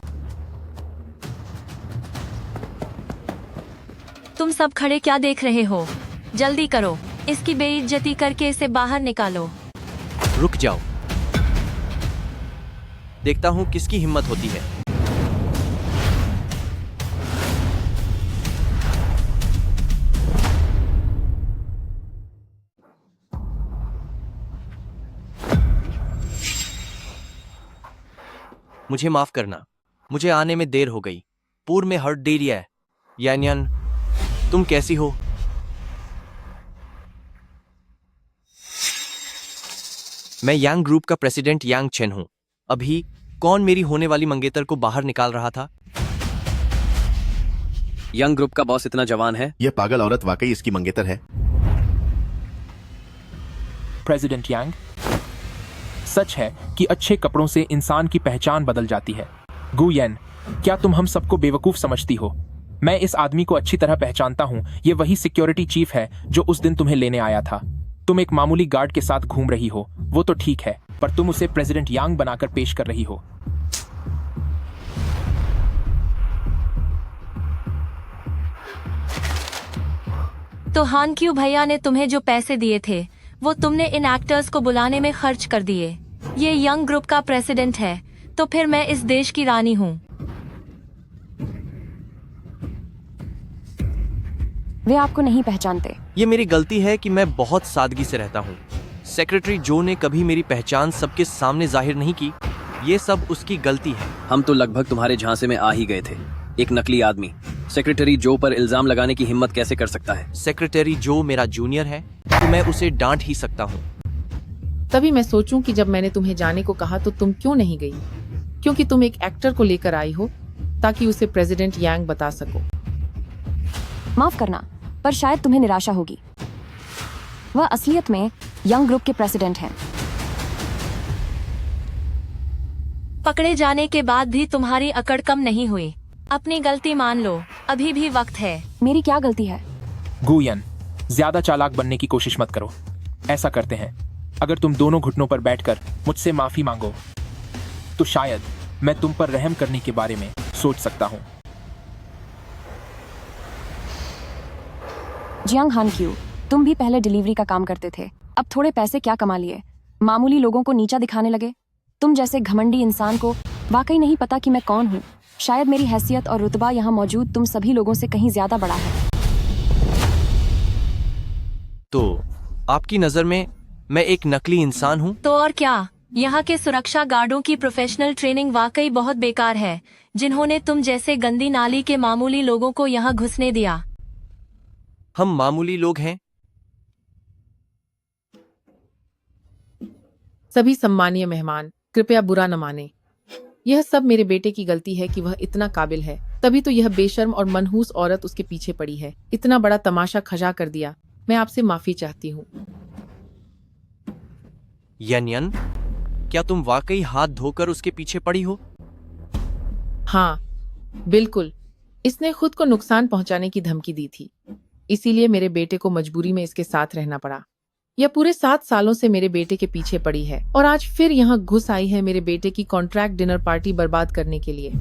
तुम सब खड़े क्या देख रहे हो? जल्दी करो, इसकी बेइज्जती करके इसे बाहर निकालो। रुक जाओ, देखता हूँ किसकी हिम्मत होती है। मुझे माफ करना, मुझे आने में देर हो गई। पूर्व में हर्ट दे दिया है। यानियन, तुम कैसी हो? मैं यांग ग्रुप का प्रेसिडेंट यांग चेन हूं। अभी कौन मेरी होने वाली मंगेतर को बाहर निकाल रहा था? यंग ग्रुप का बॉस इतना जवान है? यह पागल औरत वाकई इसकी मंगेतर है। प्रेसिडेंट यांग, सच है कि अच्छे कपड़ों से इंसान की पहचान बदल जाती है। गुयेन, क्या तुम हम सबको बेवकूफ समझती हो? मैं इस आदमी को अच्छी तरह पहचानता हूँ। ये वही सिक्योरिटी चीफ है जो उस दिन तुम्हें लेने आया था। तुम एक मामूली गार्ड के साथ घूम रही हो, वो तो ठीक है, पर तुम उसे प्रेसिडेंट यांग बनाकर पेश कर रही हो। तो हान क्यू भैया ने तुम्हें जो पैसे दिए थे वो तुमने इन एक्टर्स को बुलाने में खर्च कर दिए। ये यंग ग्रुप का प्रेसिडेंट है, तो फिर मैं इस देश की रानी हूँ। वे आपको नहीं पहचानते। ये मेरी गलती है कि मैं बहुत सादगी से रहता हूँ। सेक्रेटरी जो ने कभी मेरी पहचान सबके सामने जाहिर नहीं की। ये सब उसकी गलती है। हम तो लगभग तुम्हारे झांसे में आ ही गए थे। एक नकली आदमी सेक्रेटरी जो पर इल्जाम लगाने की हिम्मत कैसे कर सकता है? सेक्रेटरी जो मेरा जूनियर है, तो मैं उसे डांट ही सकता हूँ। तभी मैं सोचूं कि जब मैंने तुम्हें जाने को कहा तो तुम क्यों नहीं गई? क्योंकि तुम एक एक्टर को लेकर आई हो ताकि उसे प्रेसिडेंट यांग बता सको। माफ करना, पर शायद तुम्हें निराशा होगी। वह असलियत में यंग ग्रुप के प्रेसिडेंट हैं। पकड़े जाने के बाद भी तुम्हारी अकड़ कम नहीं हुई। अपनी गलती मान लो, अभी भी वक्त है। मेरी क्या गलती है? गुयन, ज्यादा चालाक बनने की कोशिश मत करो। ऐसा करते हैं, अगर तुम दोनों घुटनों पर बैठकर मुझसे माफी मांगो तो शायद मैं तुम पर रहम करने के बारे में सोच सकता हूँ। जियांग हान क्यू, तुम भी पहले डिलीवरी का काम करते थे, अब थोड़े पैसे क्या कमा लिए, मामूली लोगों को नीचा दिखाने लगे। तुम जैसे घमंडी इंसान को वाकई नहीं पता कि मैं कौन हूँ। शायद मेरी हैसियत और रुतबा यहाँ मौजूद तुम सभी लोगों से कहीं ज्यादा बड़ा है। तो आपकी नजर में मैं एक नकली इंसान हूँ? तो और क्या, यहाँ के सुरक्षा गार्डों की प्रोफेशनल ट्रेनिंग वाकई बहुत बेकार है, जिन्होंने तुम जैसे गंदी नाली के मामूली लोगों को यहाँ घुसने दिया। हम मामूली लोग हैं। सभी सम्मानीय मेहमान, कृपया बुरा न माने। यह सब मेरे बेटे की गलती है कि वह इतना काबिल है, तभी तो यह बेशर्म और मनहूस औरत उसके पीछे पड़ी है। इतना बड़ा तमाशा खजा कर दिया। मैं आपसे माफी चाहती हूँ। यन, क्या तुम वाकई हाथ धोकर उसके पीछे पड़ी हो? हाँ, बिल्कुल। इसने खुद को नुकसान पहुंचाने की धमकी दी थी, इसीलिए मेरे बेटे को मजबूरी में इसके साथ रहना पड़ा। यह पूरे 7 सालों से मेरे बेटे के पीछे पड़ी है और आज फिर यहाँ घुस आई है मेरे बेटे की कॉन्ट्रैक्ट डिनर पार्टी बर्बाद करने के लिए।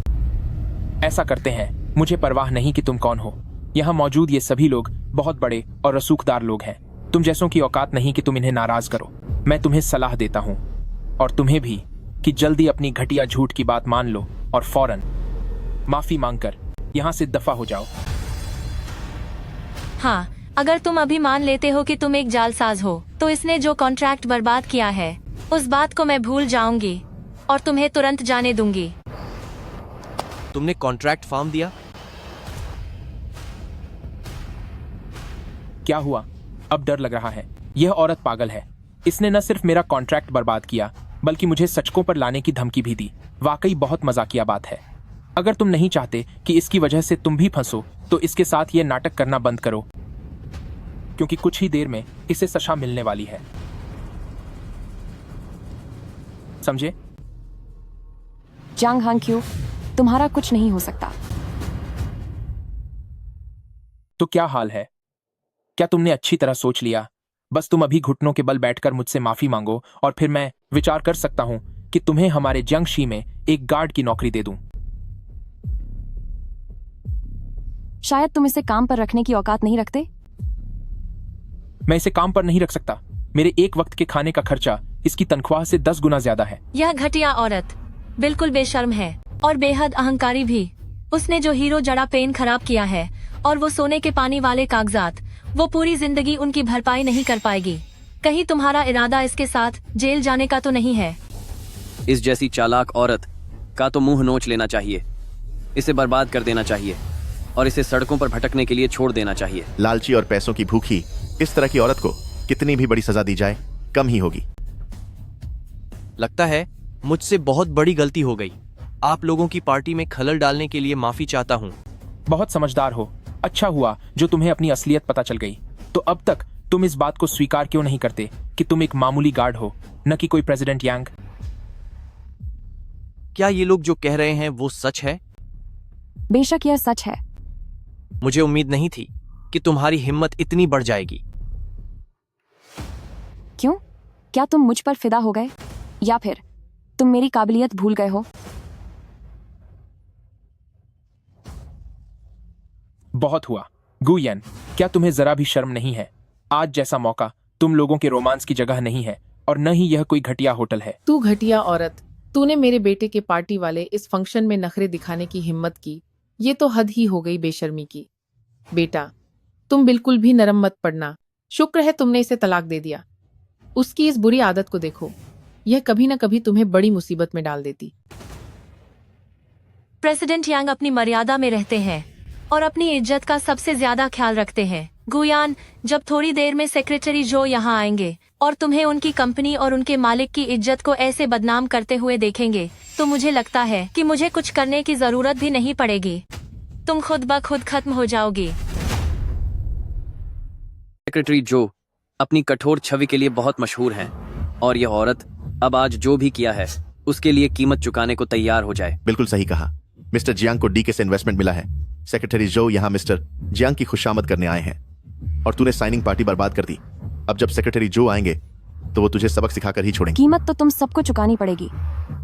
ऐसा करते हैं, मुझे परवाह नहीं कि तुम कौन हो। यहाँ मौजूद ये सभी लोग बहुत बड़े और रसूखदार लोग हैं। तुम जैसों की औकात नहीं कि तुम इन्हें नाराज करो। मैं तुम्हें सलाह देता हूँ, और तुम्हें भी, कि जल्दी अपनी घटिया झूठ की बात मान लो और फौरन माफी मांगकर यहाँ से दफा हो जाओ। हाँ, अगर तुम अभी मान लेते हो कि तुम एक जालसाज हो, तो इसने जो कॉन्ट्रैक्ट बर्बाद किया है उस बात को मैं भूल जाऊंगी और तुम्हें तुरंत जाने दूंगी। तुमने कॉन्ट्रैक्ट फॉर्म दिया? क्या हुआ? अब डर लग रहा है। यह औरत पागल है। इसने न सिर्फ मेरा कॉन्ट्रैक्ट बर्बाद किया, बल्कि मुझे सचकों पर लाने की धमकी भी दी। वाकई बहुत मजाकिया बात है। अगर तुम नहीं चाहते कि इसकी वजह से तुम भी फंसो, तो इसके साथ ये नाटक करना बंद करो, क्योंकि कुछ ही देर में इसे सजा मिलने वाली है। समझे? जियांग हान क्यू, तुम्हारा कुछ नहीं हो सकता। तो क्या हाल है? क्या तुमने अच्छी तरह सोच लिया? बस तुम अभी घुटनों के बल बैठकर मुझसे माफी मांगो और फिर मैं विचार कर सकता हूं कि तुम्हें हमारे जियांगशी में एक गार्ड की नौकरी दे दूं। शायद तुम इसे काम पर रखने की औकात नहीं रखते। मैं इसे काम पर नहीं रख सकता। मेरे एक वक्त के खाने का खर्चा इसकी तनख्वाह से 10 गुना ज्यादा है। यह घटिया औरत बिल्कुल बेशर्म है और बेहद अहंकारी भी। उसने जो हीरो जड़ा पेन खराब किया है और वो सोने के पानी वाले कागजात, वो पूरी जिंदगी उनकी भरपाई नहीं कर पाएगी। कहीं तुम्हारा इरादा इसके साथ जेल जाने का तो नहीं है? इस जैसी चालाक औरत का तो मुंह नोच लेना चाहिए। इसे बर्बाद कर देना चाहिए और इसे सड़कों पर भटकने के लिए छोड़ देना चाहिए। लालची और पैसों की भूखी इस तरह की औरत को कितनी भी बड़ी सजा दी जाए कम ही होगी। लगता है मुझसे बहुत बड़ी गलती हो गई। आप लोगों की पार्टी में खलल डालने के लिए माफी चाहता हूँ। बहुत समझदार हो। अच्छा हुआ जो तुम्हें अपनी असलियत पता चल गई। तो अब तक तुम इस बात को स्वीकार क्यों नहीं करते कि तुम एक मामूली गार्ड हो, न कि कोई प्रेसिडेंट यांग? क्या ये लोग जो कह रहे हैं वो सच है? बेशक यह सच है। मुझे उम्मीद नहीं थी कि तुम्हारी हिम्मत इतनी बढ़ जाएगी। क्यों? क्या तुम मुझ पर फिदा हो गए या फिर तुम मेरी काबिलियत भूल गए हो? बहुत हुआ। गुयन, क्या तुम्हें जरा भी शर्म नहीं है? आज जैसा मौका तुम लोगों के रोमांस की जगह नहीं है और न ही यह कोई घटिया होटल है। तू घटिया औरत, तूने मेरे बेटे के पार्टी वाले इस फंक्शन में नखरे दिखाने की हिम्मत की। ये तो हद ही हो गई बेशर्मी की। बेटा, तुम बिल्कुल भी नरम मत पड़ना। शुक्र है तुमने इसे तलाक दे दिया। उसकी इस बुरी आदत को देखो, यह कभी न कभी तुम्हें बड़ी मुसीबत में डाल देती। प्रेसिडेंट यांग अपनी मर्यादा में रहते हैं और अपनी इज्जत का सबसे ज्यादा ख्याल रखते हैं। गुयान, जब थोड़ी देर में सेक्रेटरी जो यहाँ आएंगे और तुम्हें उनकी कंपनी और उनके मालिक की इज्जत को ऐसे बदनाम करते हुए देखेंगे, तो मुझे लगता है कि मुझे कुछ करने की जरूरत भी नहीं पड़ेगी। तुम खुद ब खुद खत्म हो जाओगी। सेक्रेटरी जो अपनी कठोर छवि के लिए बहुत मशहूर हैं और यह औरत अब आज जो भी किया है उसके लिए कीमत चुकाने को तैयार हो जाए। बिल्कुल सही कहा। मिस्टर जियांग को डीके से इन्वेस्टमेंट मिला है। सेक्रेटरी जो यहाँ मिस्टर जियांग की खुशामद करने आए हैं और तूने साइनिंग पार्टी बर्बाद कर दी। अब जब सेक्रेटरी जो आएंगे तो वो तुझे सबक सिखाकर ही छोड़ेंगे। कीमत तो तुम सबको चुकानी पड़ेगी,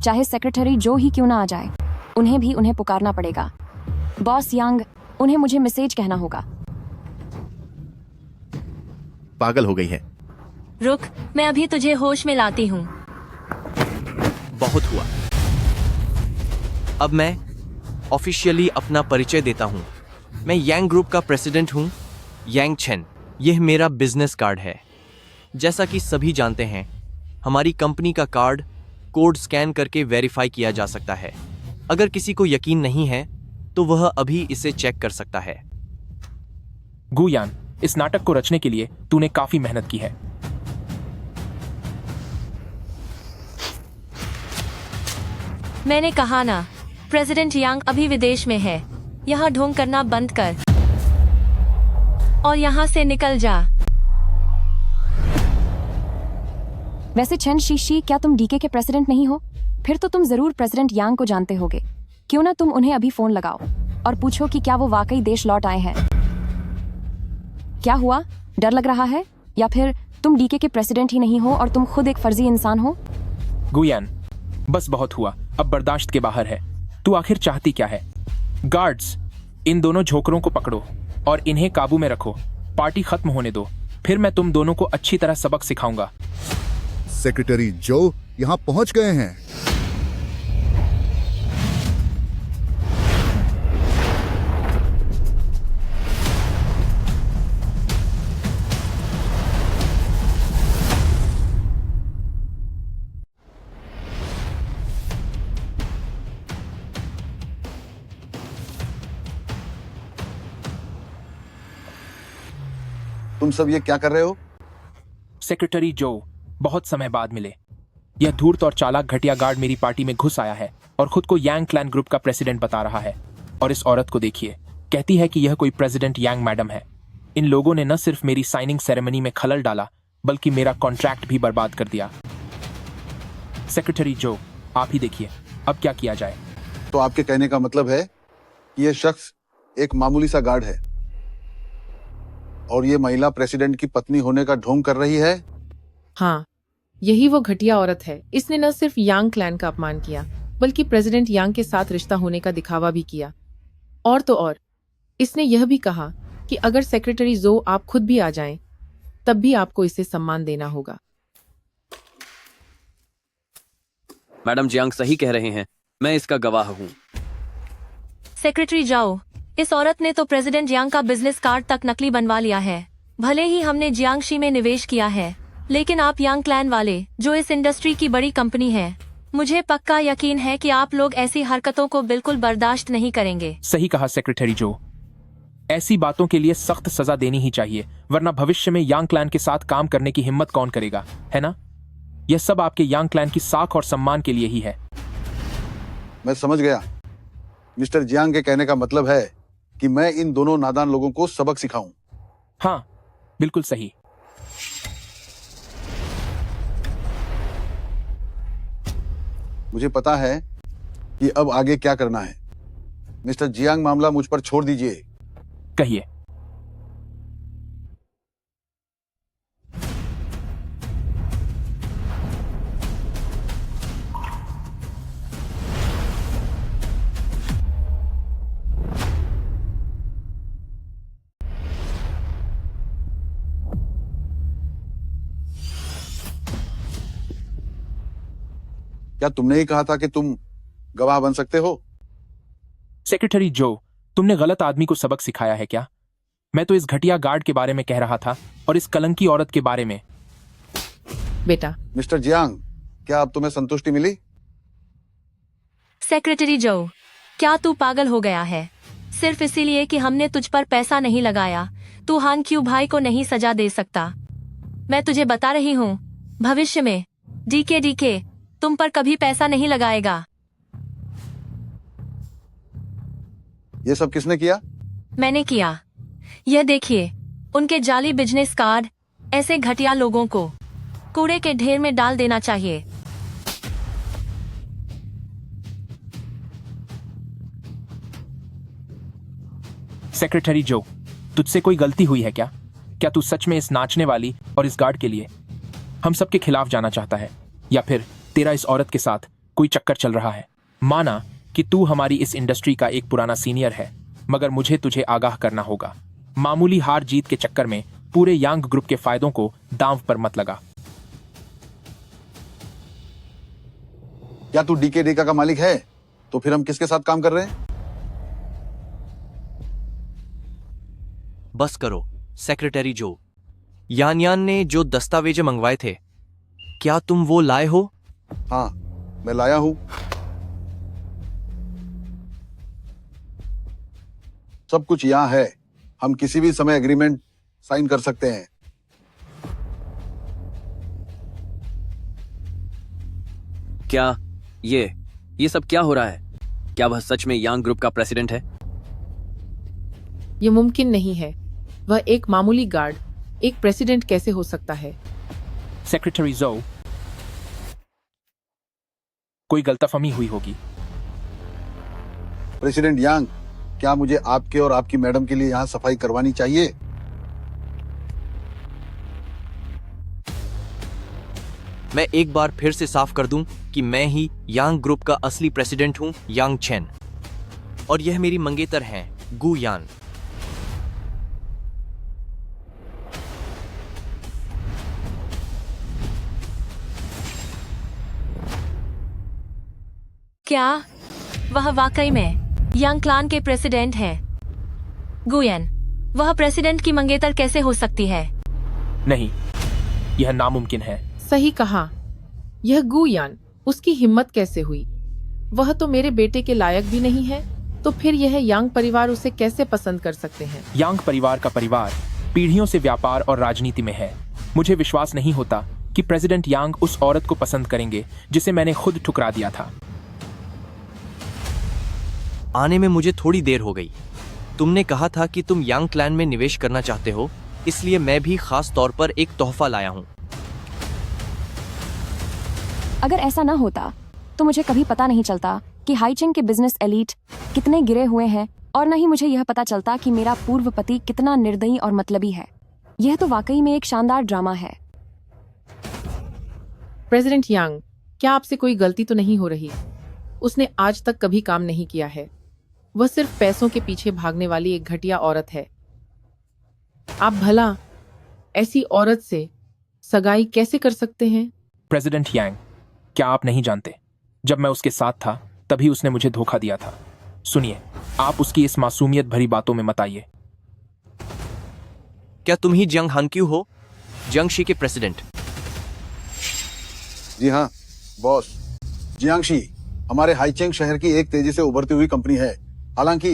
चाहे सेक्रेटरी जो ही क्यों ना आ जाए। उन्हें भी उन्हें पुकारना पड़ेगा। बॉस यांग, उन्हें मुझे मैसेज कहना होगा। पागल हो गई है। रुक, मैं अभी तुझे होश में लाती हूँ। बहुत हुआ। अब मैं ऑफिशियली अपना परिचय देता हूँ। मैं यांग ग्रुप का प्रेसिडेंट हूँ, यांग चेन। यह मेरा बिजनेस कार्ड है। जैसा कि सभी जानते हैं, हमारी कंपनी का कार्ड कोड स्कैन करके वेरीफाई किया जा सकता है। अगर किसी को यकीन नहीं है तो वह अभी इसे चेक कर सकता है। गुयान, इस नाटक को रचने के लिए तूने काफी मेहनत की है। मैंने कहा ना, प्रेसिडेंट यांग अभी विदेश में है। यहाँ ढोंग करना बंद कर और यहाँ से निकल जा। वैसे चेन शीशी, क्या तुम डीके के प्रेसिडेंट नहीं हो? फिर तो तुम जरूर प्रेसिडेंट यांग को जानते होगे। क्यों ना तुम उन्हें अभी फोन लगाओ और पूछो कि क्या वो वाकई देश लौट आए हैं। क्या हुआ? डर लग रहा है? या फिर तुम डीके के प्रेसिडेंट ही नहीं हो और तुम खुद एक फर्जी इंसान हो? गुयान, बस बहुत हुआ। अब बर्दाश्त के बाहर है। तू आखिर चाहती क्या है? गार्ड्स, इन दोनों झोंकरों को पकड़ो और इन्हें काबू में रखो। पार्टी खत्म होने दो, फिर मैं तुम दोनों को अच्छी तरह सबक सिखाऊंगा। सेक्रेटरी जो यहाँ पहुंच गए हैं। तुम सब ये क्या कर रहे हो? सेक्रेटरी जो, बहुत समय बाद मिले। यह धूर्त और चालाक घटिया गार्ड मेरी पार्टी में घुस आया है और खुद को यांग क्लैन ग्रुप का प्रेसिडेंट बता रहा है। और इस औरत को देखिए, कहती है कि यह कोई प्रेसिडेंट यांग मैडम है। इन लोगों ने न सिर्फ मेरी साइनिंग सेरेमनी में खलल डाला, बल्कि मेरा कॉन्ट्रैक्ट भी बर्बाद कर दिया। सेक्रेटरी जो, आप ही देखिए अब क्या किया जाए। तो आपके कहने का मतलब है कि यह शख्स एक मामूली सा गार्ड है? और ये महिला प्रेसिडेंट की पत्नी होने का ढोंग कर रही है। हाँ, यही वो घटिया औरत है। इसने न सिर्फ यांग क्लैन का अपमान किया, बल्कि प्रेसिडेंट यांग के साथ रिश्ता होने का दिखावा भी किया। और तो और, इसने यह भी कहा कि अगर सेक्रेटरी जो आप खुद भी आ जाएं, तब भी आपको इसे सम्मान देना होगा। मैडम जियांग सही कह रहे हैं, मैं इसका गवाह हूँ। सेक्रेटरी जाओ, इस औरत ने तो प्रेसिडेंट जियांग का बिजनेस कार्ड तक नकली बनवा लिया है। भले ही हमने जियांगशी में निवेश किया है, लेकिन आप यांग क्लैन वाले, जो इस इंडस्ट्री की बड़ी कंपनी है, मुझे पक्का यकीन है कि आप लोग ऐसी हरकतों को बिल्कुल बर्दाश्त नहीं करेंगे। सही कहा सेक्रेटरी जो। ऐसी बातों के लिए सख्त सजा देनी ही चाहिए, वरना भविष्य में यांग क्लैन के साथ काम करने की हिम्मत कौन करेगा, है ना? यह सब आपके यांग क्लैन की साख और सम्मान के लिए ही है। मैं समझ गया। मिस्टर जियांग के कहने का मतलब है कि मैं इन दोनों नादान लोगों को सबक सिखाऊं। हाँ, बिल्कुल सही। मुझे पता है कि अब आगे क्या करना है। मिस्टर जियांग, मामला मुझ पर छोड़ दीजिए। कहिए। क्या तुमने ही कहा था कि तुम गवाह बन सकते हो? सेक्रेटरी जो, तुमने गलत आदमी को सबक सिखाया है क्या? मैं तो इस घटिया गार्ड के बारे में कह रहा था और इस कलंकी औरत के बारे में। बेटा। मिस्टर जियांग, क्या अब तुम्हें संतुष्टि मिली? सेक्रेटरी जो, क्या तू पागल हो गया है? सिर्फ इसीलिए कि हमने तुझ पर पैसा नहीं लगाया, तू हान क्यू भाई को नहीं सजा दे सकता। मैं तुझे बता रही हूँ, भविष्य में डीके तुम पर कभी पैसा नहीं लगाएगा। ये सब किसने किया? मैंने किया। यह देखिए, उनके जाली बिजनेस कार्ड। ऐसे घटिया लोगों को कूड़े के ढेर में डाल देना चाहिए। सेक्रेटरी जो, तुझसे कोई गलती हुई है क्या? क्या तू सच में इस नाचने वाली और इस गार्ड के लिए हम सबके खिलाफ जाना चाहता है, या फिर तेरा इस औरत के साथ कोई चक्कर चल रहा है? माना कि तू हमारी इस इंडस्ट्री का एक पुराना सीनियर है, मगर मुझे तुझे आगाह करना होगा, मामूली हार जीत के चक्कर में पूरे यांग ग्रुप के फायदों को दांव पर मत लगा। क्या तू डीके का मालिक है? तो फिर हम किसके साथ काम कर रहे हैं? बस करो सेक्रेटरी जो। यान ने जो दस्तावेज मंगवाए थे, क्या तुम वो लाए हो? हाँ, मैं लाया हूं। सब कुछ यहां है। हम किसी भी समय एग्रीमेंट साइन कर सकते हैं। क्या ये सब क्या हो रहा है? क्या वह सच में यांग ग्रुप का प्रेसिडेंट है? यह मुमकिन नहीं है। वह एक मामूली गार्ड एक प्रेसिडेंट कैसे हो सकता है? सेक्रेटरी जो, कोई गलतफहमी हुई होगी। प्रेसिडेंट यांग, क्या मुझे आपके और आपकी मैडम के लिए यहां सफाई करवानी चाहिए? मैं एक बार फिर से साफ कर दूं कि मैं ही यांग ग्रुप का असली प्रेसिडेंट हूं, यांग चेन। और यह मेरी मंगेतर हैं, गु यान। क्या वह वाकई में यांग क्लान के प्रेसिडेंट हैं? गुयन, वह प्रेसिडेंट की मंगेतर कैसे हो सकती है? नहीं, यह नामुमकिन है। सही कहा। यह गुयान, उसकी हिम्मत कैसे हुई? वह तो मेरे बेटे के लायक भी नहीं है, तो फिर यह यांग परिवार उसे कैसे पसंद कर सकते हैं? यांग परिवार का परिवार पीढ़ियों से व्यापार और राजनीति में है। मुझे विश्वास नहीं होता कि प्रेसिडेंट यांग उस औरत को पसंद करेंगे जिसे मैंने खुद ठुकरा दिया था। आने में मुझे थोड़ी देर हो गई। तुमने कहा था कि तुम यांग क्लैन में निवेश करना चाहते हो, इसलिए मैं भी खास तौर पर एक तोहफा लाया हूं। अगर ऐसा ना होता तो मुझे कभी पता नहीं चलता कि हाइचिंग के बिजनेस एलीट कितने गिरे हुए हैं, और न ही मुझे यह पता चलता कि मेरा पूर्व पति कितना निर्दयी और मतलबी है। यह तो वाकई में एक शानदार ड्रामा है। प्रेसिडेंट यांग, क्या आपसे कोई गलती तो नहीं हो रही? उसने आज तक कभी काम नहीं किया है। वह सिर्फ पैसों के पीछे भागने वाली एक घटिया औरत है। आप भला ऐसी औरत से सगाई कैसे कर सकते हैं? प्रेसिडेंट यांग, क्या आप नहीं जानते, जब मैं उसके साथ था तभी उसने मुझे धोखा दिया था। सुनिए, आप उसकी इस मासूमियत भरी बातों में मत आइए। क्या तुम ही जियांग हानक्यू हो, जियांगशी के प्रेसिडेंट? जी हाँ बॉस, जियांगशी हमारे हाईचेंग शहर की एक तेजी से उभरती हुई कंपनी है। हालांकि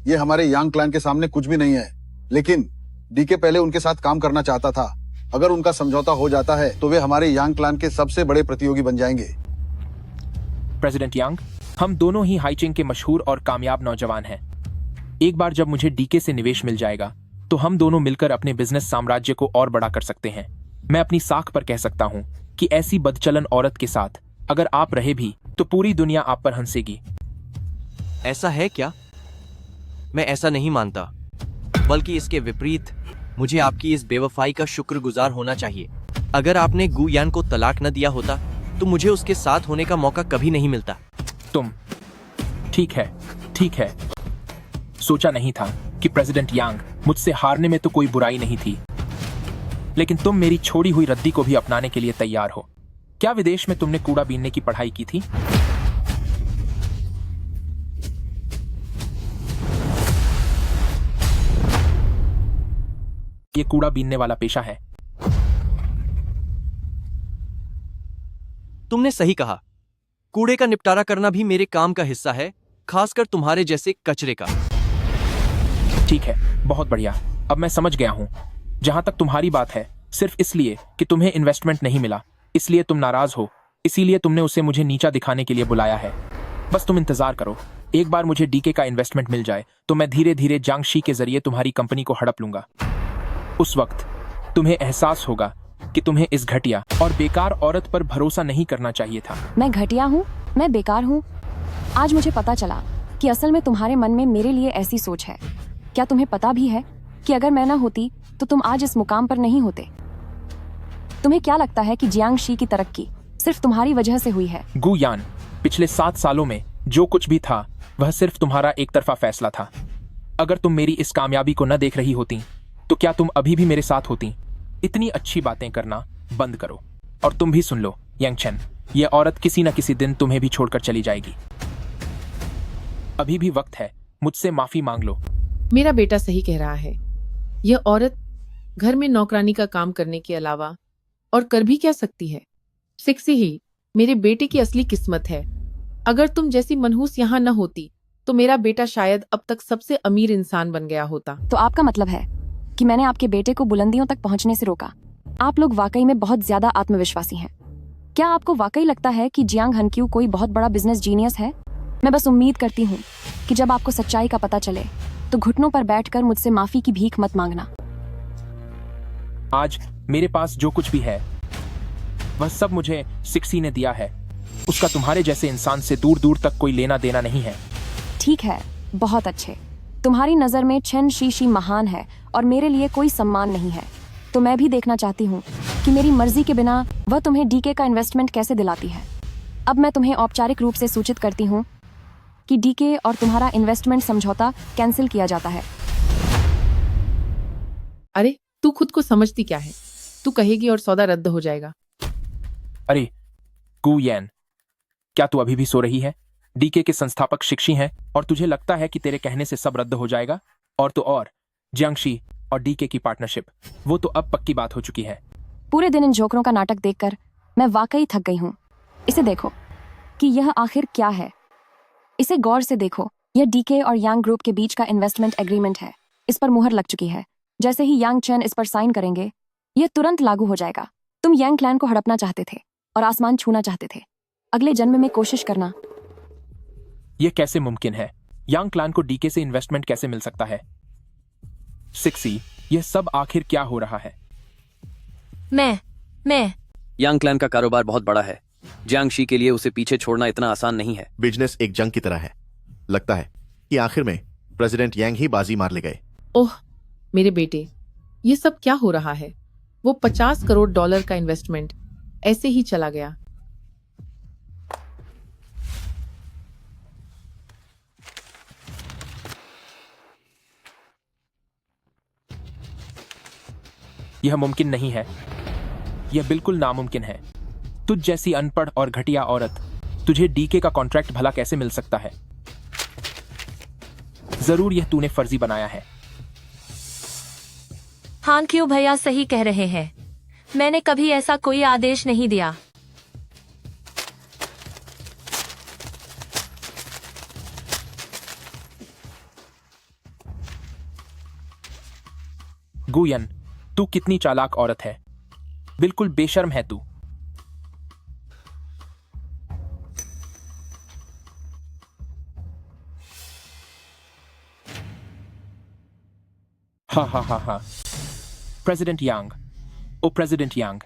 ये हमारे यांग क्लैन के सामने कुछ भी नहीं है, लेकिन डीके पहले उनके साथ काम करना चाहता था। अगर उनका समझौता हो जाता है तो वे हमारे यांग क्लैन के सबसे बड़े प्रतियोगी बन जाएंगे। प्रेसिडेंट यांग, हम दोनों ही हाईचिंग के मशहूर और कामयाब नौजवान हैं। एक बार जब मुझे डीके से निवेश मिल जाएगा तो हम दोनों मिलकर अपने बिजनेस साम्राज्य को और बड़ा कर सकते हैं। मैं अपनी साख पर कह सकता हूं कि ऐसी बदचलन औरत के साथ अगर आप रहे भी तो पूरी दुनिया आप पर हंसेगी। ऐसा है क्या? मैं ऐसा नहीं मानता, बल्कि इसके विपरीत मुझे आपकी इस बेवफाई का शुक्रगुजार होना चाहिए। अगर आपने गु यान को तलाक न दिया होता तो मुझे उसके साथ होने का मौका कभी नहीं मिलता। तुम ठीक है, सोचा नहीं था कि प्रेसिडेंट यांग मुझसे हारने में तो कोई बुराई नहीं थी, लेकिन तुम मेरी छोड़ी हुई रद्दी को भी अपनाने के लिए तैयार हो। क्या विदेश में तुमने कूड़ा बीनने की पढ़ाई की थी? ये कूड़ा बीनने वाला पेशा है। तुमने सही कहा, कूड़े का निपटारा करना भी मेरे काम का हिस्सा है, खासकर तुम्हारे जैसे कचरे का। ठीक है, बहुत बढ़िया। अब मैं समझ गया हूं। जहां तक तुम्हारी बात है, सिर्फ इसलिए कि तुम्हें इन्वेस्टमेंट नहीं मिला इसलिए तुम नाराज हो, इसीलिए तुमने उसे मुझे नीचा दिखाने के लिए बुलाया है। बस तुम इंतजार करो, एक बार मुझे डीके का इन्वेस्टमेंट मिल जाए तो मैं धीरे धीरे जियांगशी के जरिए तुम्हारी कंपनी को हड़प लूंगा। उस वक्त तुम्हें एहसास होगा कि तुम्हें इस घटिया और बेकार औरत पर भरोसा नहीं करना चाहिए था। मैं घटिया हूँ? मैं बेकार हूँ? आज मुझे पता चला कि असल में तुम्हारे मन में मेरे लिए ऐसी सोच है। क्या तुम्हें पता भी है कि अगर मैं न होती तो तुम आज इस मुकाम पर नहीं होते? तुम्हें क्या लगता है कि जियांगशी की तरक्की सिर्फ तुम्हारी वजह से हुई है? गु यान, पिछले 7 सालों में जो कुछ भी था वह सिर्फ तुम्हारा एक तरफा फैसला था। अगर तुम मेरी इस कामयाबी को न देख रही होती तो क्या तुम अभी भी मेरे साथ होती? इतनी अच्छी बातें करना बंद करो। और तुम भी सुन लो यांग चेन, ये औरत किसी न किसी दिन तुम्हें भी छोड़कर चली जाएगी। अभी भी वक्त है, मुझसे माफी मांग लो। मेरा बेटा सही कह रहा है। यह औरत घर में नौकरानी का काम करने के अलावा और कर भी क्या सकती है? सिक्सी ही मेरे बेटे की असली किस्मत है। अगर तुम जैसी मनहूस यहाँ न होती तो मेरा बेटा शायद अब तक सबसे अमीर इंसान बन गया होता। तो आपका मतलब है कि मैंने आपके बेटे को बुलंदियों तक पहुंचने से रोका? आप लोग वाकई में बहुत ज्यादा आत्मविश्वासी हैं। क्या आपको वाकई लगता है कि जियांग हानक्यू कोई बहुत बड़ा बिजनेस जीनियस है? मैं बस उम्मीद करती हूँ कि जब आपको सच्चाई का पता चले तो घुटनों पर बैठकर मुझसे माफी की भीख मत मांगना। आज मेरे पास जो कुछ भी है वह सब मुझे सिक्सी ने दिया है। उसका तुम्हारे जैसे इंसान से दूर दूर तक कोई लेना देना नहीं है। ठीक है, बहुत अच्छे। तुम्हारी नजर में चेन शीशी महान है और मेरे लिए कोई सम्मान नहीं है, तो मैं भी देखना चाहती हूँ कि मेरी मर्जी के बिना वह तुम्हें डीके का इन्वेस्टमेंट कैसे दिलाती है। अब मैं तुम्हें औपचारिक रूप से सूचित करती हूँ कि डीके और तुम्हारा इन्वेस्टमेंट समझौता कैंसिल किया जाता है। अरे तू खुद को समझती क्या है? तू कहेगी और सौदा रद्द हो जाएगा। अरे गु यान, क्या तू अभी भी सो रही है? डीके के संस्थापक शिक्षी हैं और तुझे लगता है कि तेरे कहने से सब रद्द हो जाएगा? और तो और जियांगशी और डीके की पार्टनरशिप, वो तो अब पक्की बात हो चुकी है। पूरे दिन इन जोकरों का नाटक देखकर मैं वाकई थक गई हूँ। इसे देखो कि यह आखिर क्या है। इसे गौर से देखो, यह डीके और यांग ग्रुप के बीच का इन्वेस्टमेंट एग्रीमेंट है। इस पर मुहर लग चुकी है। जैसे ही यांग चेन इस पर साइन करेंगे यह तुरंत लागू हो जाएगा। तुम यांग क्लैन को हड़पना चाहते थे और आसमान छूना चाहते थे। अगले जन्म में कोशिश करना। यह कैसे मुमकिन है? यांग क्लैन को डीके से इन्वेस्टमेंट कैसे मिल सकता है? सिक्सी, यह सब आखिर क्या हो रहा है? मैं यांग क्लैन का कारोबार बहुत बड़ा है। जियांगशी के लिए उसे पीछे छोड़ना इतना आसान नहीं है। बिजनेस एक जंग की तरह है। लगता है कि आखिर में प्रेसिडेंट यांग ही बाजी मार ले गए। ओह मेरे बेटे, ये सब क्या हो रहा है? वो 50 करोड़ डॉलर का इन्वेस्टमेंट ऐसे ही चला गया। यह मुमकिन नहीं है, यह बिल्कुल नामुमकिन है। तुझ जैसी अनपढ़ और घटिया औरत, तुझे डीके का कॉन्ट्रैक्ट भला कैसे मिल सकता है? जरूर यह तूने फर्जी बनाया है। हाँ क्यों भैया सही कह रहे हैं, मैंने कभी ऐसा कोई आदेश नहीं दिया। गुयन, तू कितनी चालाक औरत है, बिल्कुल बेशर्म है तू। हा हा हा हा। प्रेसिडेंट यांग, ओ प्रेसिडेंट यांग,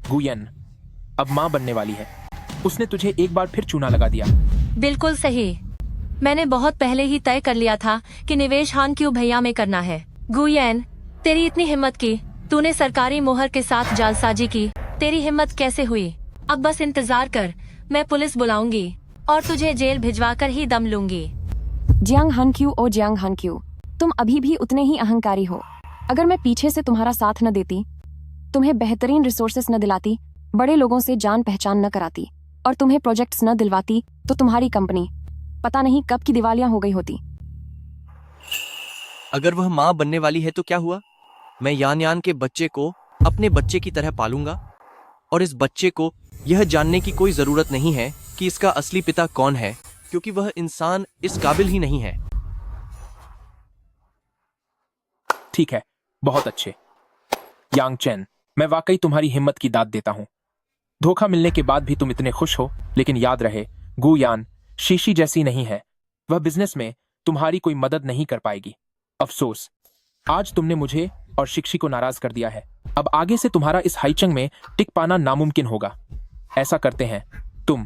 गुयन अब मां बनने वाली है। उसने तुझे एक बार फिर चूना लगा दिया। बिल्कुल सही, मैंने बहुत पहले ही तय कर लिया था कि निवेश हान क्यों भैया में करना है। गुयन, तेरी इतनी हिम्मत की, तूने सरकारी मोहर के साथ जालसाजी की, तेरी हिम्मत कैसे हुई? अब बस इंतजार कर, मैं पुलिस बुलाऊंगी और तुझे जेल भिजवाकर ही दम लूंगी। जियांग हानक्यू ओ जियांग हानक्यू, तुम अभी भी उतने ही अहंकारी हो। अगर मैं पीछे से तुम्हारा साथ न देती, तुम्हें बेहतरीन रिसोर्सेस न दिलाती, बड़े लोगों से जान पहचान न कराती और तुम्हें प्रोजेक्ट्स न दिलवाती, तो तुम्हारी कंपनी पता नहीं कब की दिवालिया हो गई होती। अगर वह माँ बनने वाली है तो क्या हुआ? मैं यान यान के बच्चे को अपने बच्चे की तरह पालूंगा और इस बच्चे को यह जानने की कोई जरूरत नहीं है कि इसका असली पिता कौन है, क्योंकि वह इंसान इस काबिल ही नहीं है। ठीक है, बहुत अच्छे। यांग चेन, मैं वाकई तुम्हारी हिम्मत की दाद देता हूं। धोखा मिलने के बाद भी तुम इतने खुश हो, लेकिन याद रहे गु यान शीशी जैसी नहीं है। वह बिजनेस में तुम्हारी कोई मदद नहीं कर पाएगी। अफसोस, आज तुमने मुझे और शिक्षी को नाराज कर दिया है। अब आगे से तुम्हारा इस हाईचंग में टिक पाना नामुमकिन होगा। ऐसा करते हैं, तुम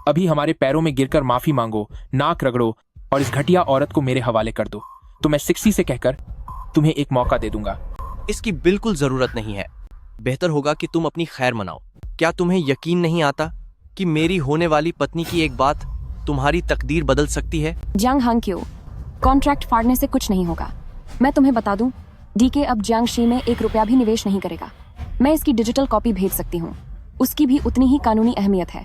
अभी हमारे पैरों में गिरकर माफी मांगो, नाक रगड़ो और इस घटिया औरत को मेरे हवाले कर दो, तो मैं शिक्षी से कहकर तुम्हें एक मौका दे दूंगा। इसकी बिल्कुल जरूरत नहीं है। बेहतर होगा कि तुम अपनी खैर मनाओ। क्या तुम्हें यकीन नहीं आता कि मेरी होने वाली पत्नी की एक बात तुम्हारी तकदीर बदल सकती है? जियांग हानक्यू, कॉन्ट्रैक्ट फाड़ने से कुछ नहीं होगा। मैं तुम्हें बता दूं, डीके अब जियांगशी में 1 रुपया भी निवेश नहीं करेगा। मैं इसकी डिजिटल कॉपी भेज सकती हूँ, उसकी भी उतनी ही कानूनी अहमियत है।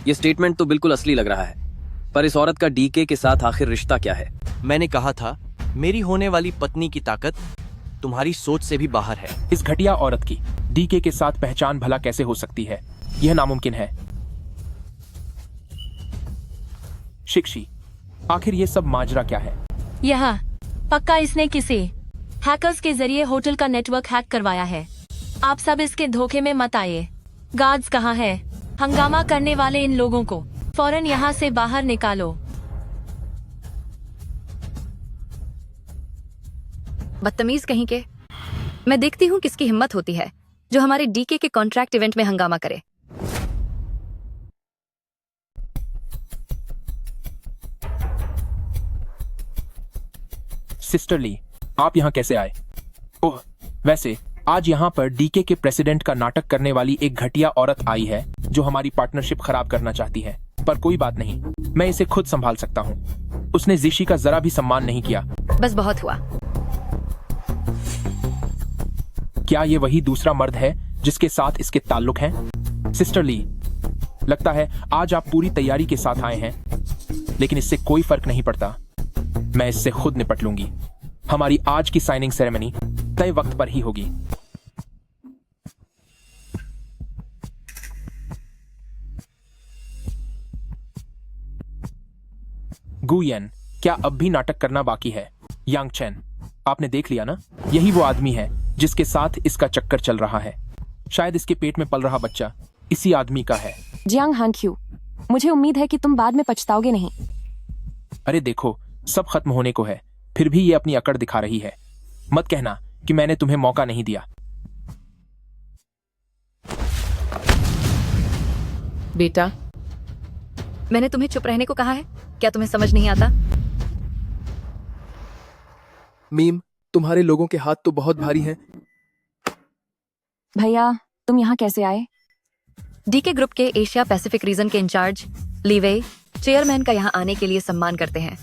ये स्टेटमेंट तो बिल्कुल असली लग रहा है, पर इस औरत का डीके के साथ आखिर रिश्ता क्या है? मैंने कहा था, मेरी होने वाली पत्नी की ताकत तुम्हारी सोच से भी बाहर है। इस घटिया औरत की डीके के साथ पहचान भला कैसे हो सकती है? यह नामुमकिन है। शिक्षी, आखिर ये सब माजरा क्या है? यह पक्का इसने किसी हैकर्स के जरिए होटल का नेटवर्क हैक करवाया है। आप सब इसके धोखे में मत आइए। गार्ड्स कहाँ है? हंगामा करने वाले इन लोगों को फौरन यहाँ से बाहर निकालो। बदतमीज कहीं के। मैं देखती हूँ किसकी हिम्मत होती है जो हमारे डीके के कॉन्ट्रैक्ट इवेंट में हंगामा करे। सिस्टर ली, आप यहाँ कैसे आए? ओह, वैसे आज यहाँ पर डीके के प्रेसिडेंट का नाटक करने वाली एक घटिया औरत आई है जो हमारी पार्टनरशिप खराब करना चाहती है। पर कोई बात नहीं, मैं इसे खुद संभाल सकता हूँ। उसने जीशी का जरा भी सम्मान नहीं किया। बस बहुत हुआ। क्या ये वही दूसरा मर्द है जिसके साथ इसके ताल्लुक हैं? सिस्टर ली, लगता है आज आप पूरी तैयारी के साथ आए हैं, लेकिन इससे कोई फर्क नहीं पड़ता। मैं इससे खुद निपट लूंगी। हमारी आज की साइनिंग सेरेमनी तय वक्त पर ही होगी। गुयन, क्या अब भी नाटक करना बाकी है? यांग चेन, आपने देख लिया ना, यही वो आदमी है जिसके साथ इसका चक्कर चल रहा है। शायद इसके पेट में पल रहा बच्चा इसी आदमी का है। जियांग हानक्यू, मुझे उम्मीद है कि तुम बाद में पछताओगे नहीं। अरे देखो, सब खत्म होने को है, फिर भी ये अपनी अकड़ दिखा रही है। मत कहना कि मैंने तुम्हें मौका नहीं दिया। बेटा, मैंने तुम्हें चुप रहने को कहा है, क्या तुम्हें समझ नहीं आता? मीम, तुम्हारे लोगों के हाथ तो बहुत भारी हैं। भैया, तुम यहाँ कैसे आए? डीके ग्रुप के एशिया पैसिफिक रीजन के इंचार्ज लीवे चेयरमैन का यहाँ आने के लिए सम्मान करते हैं।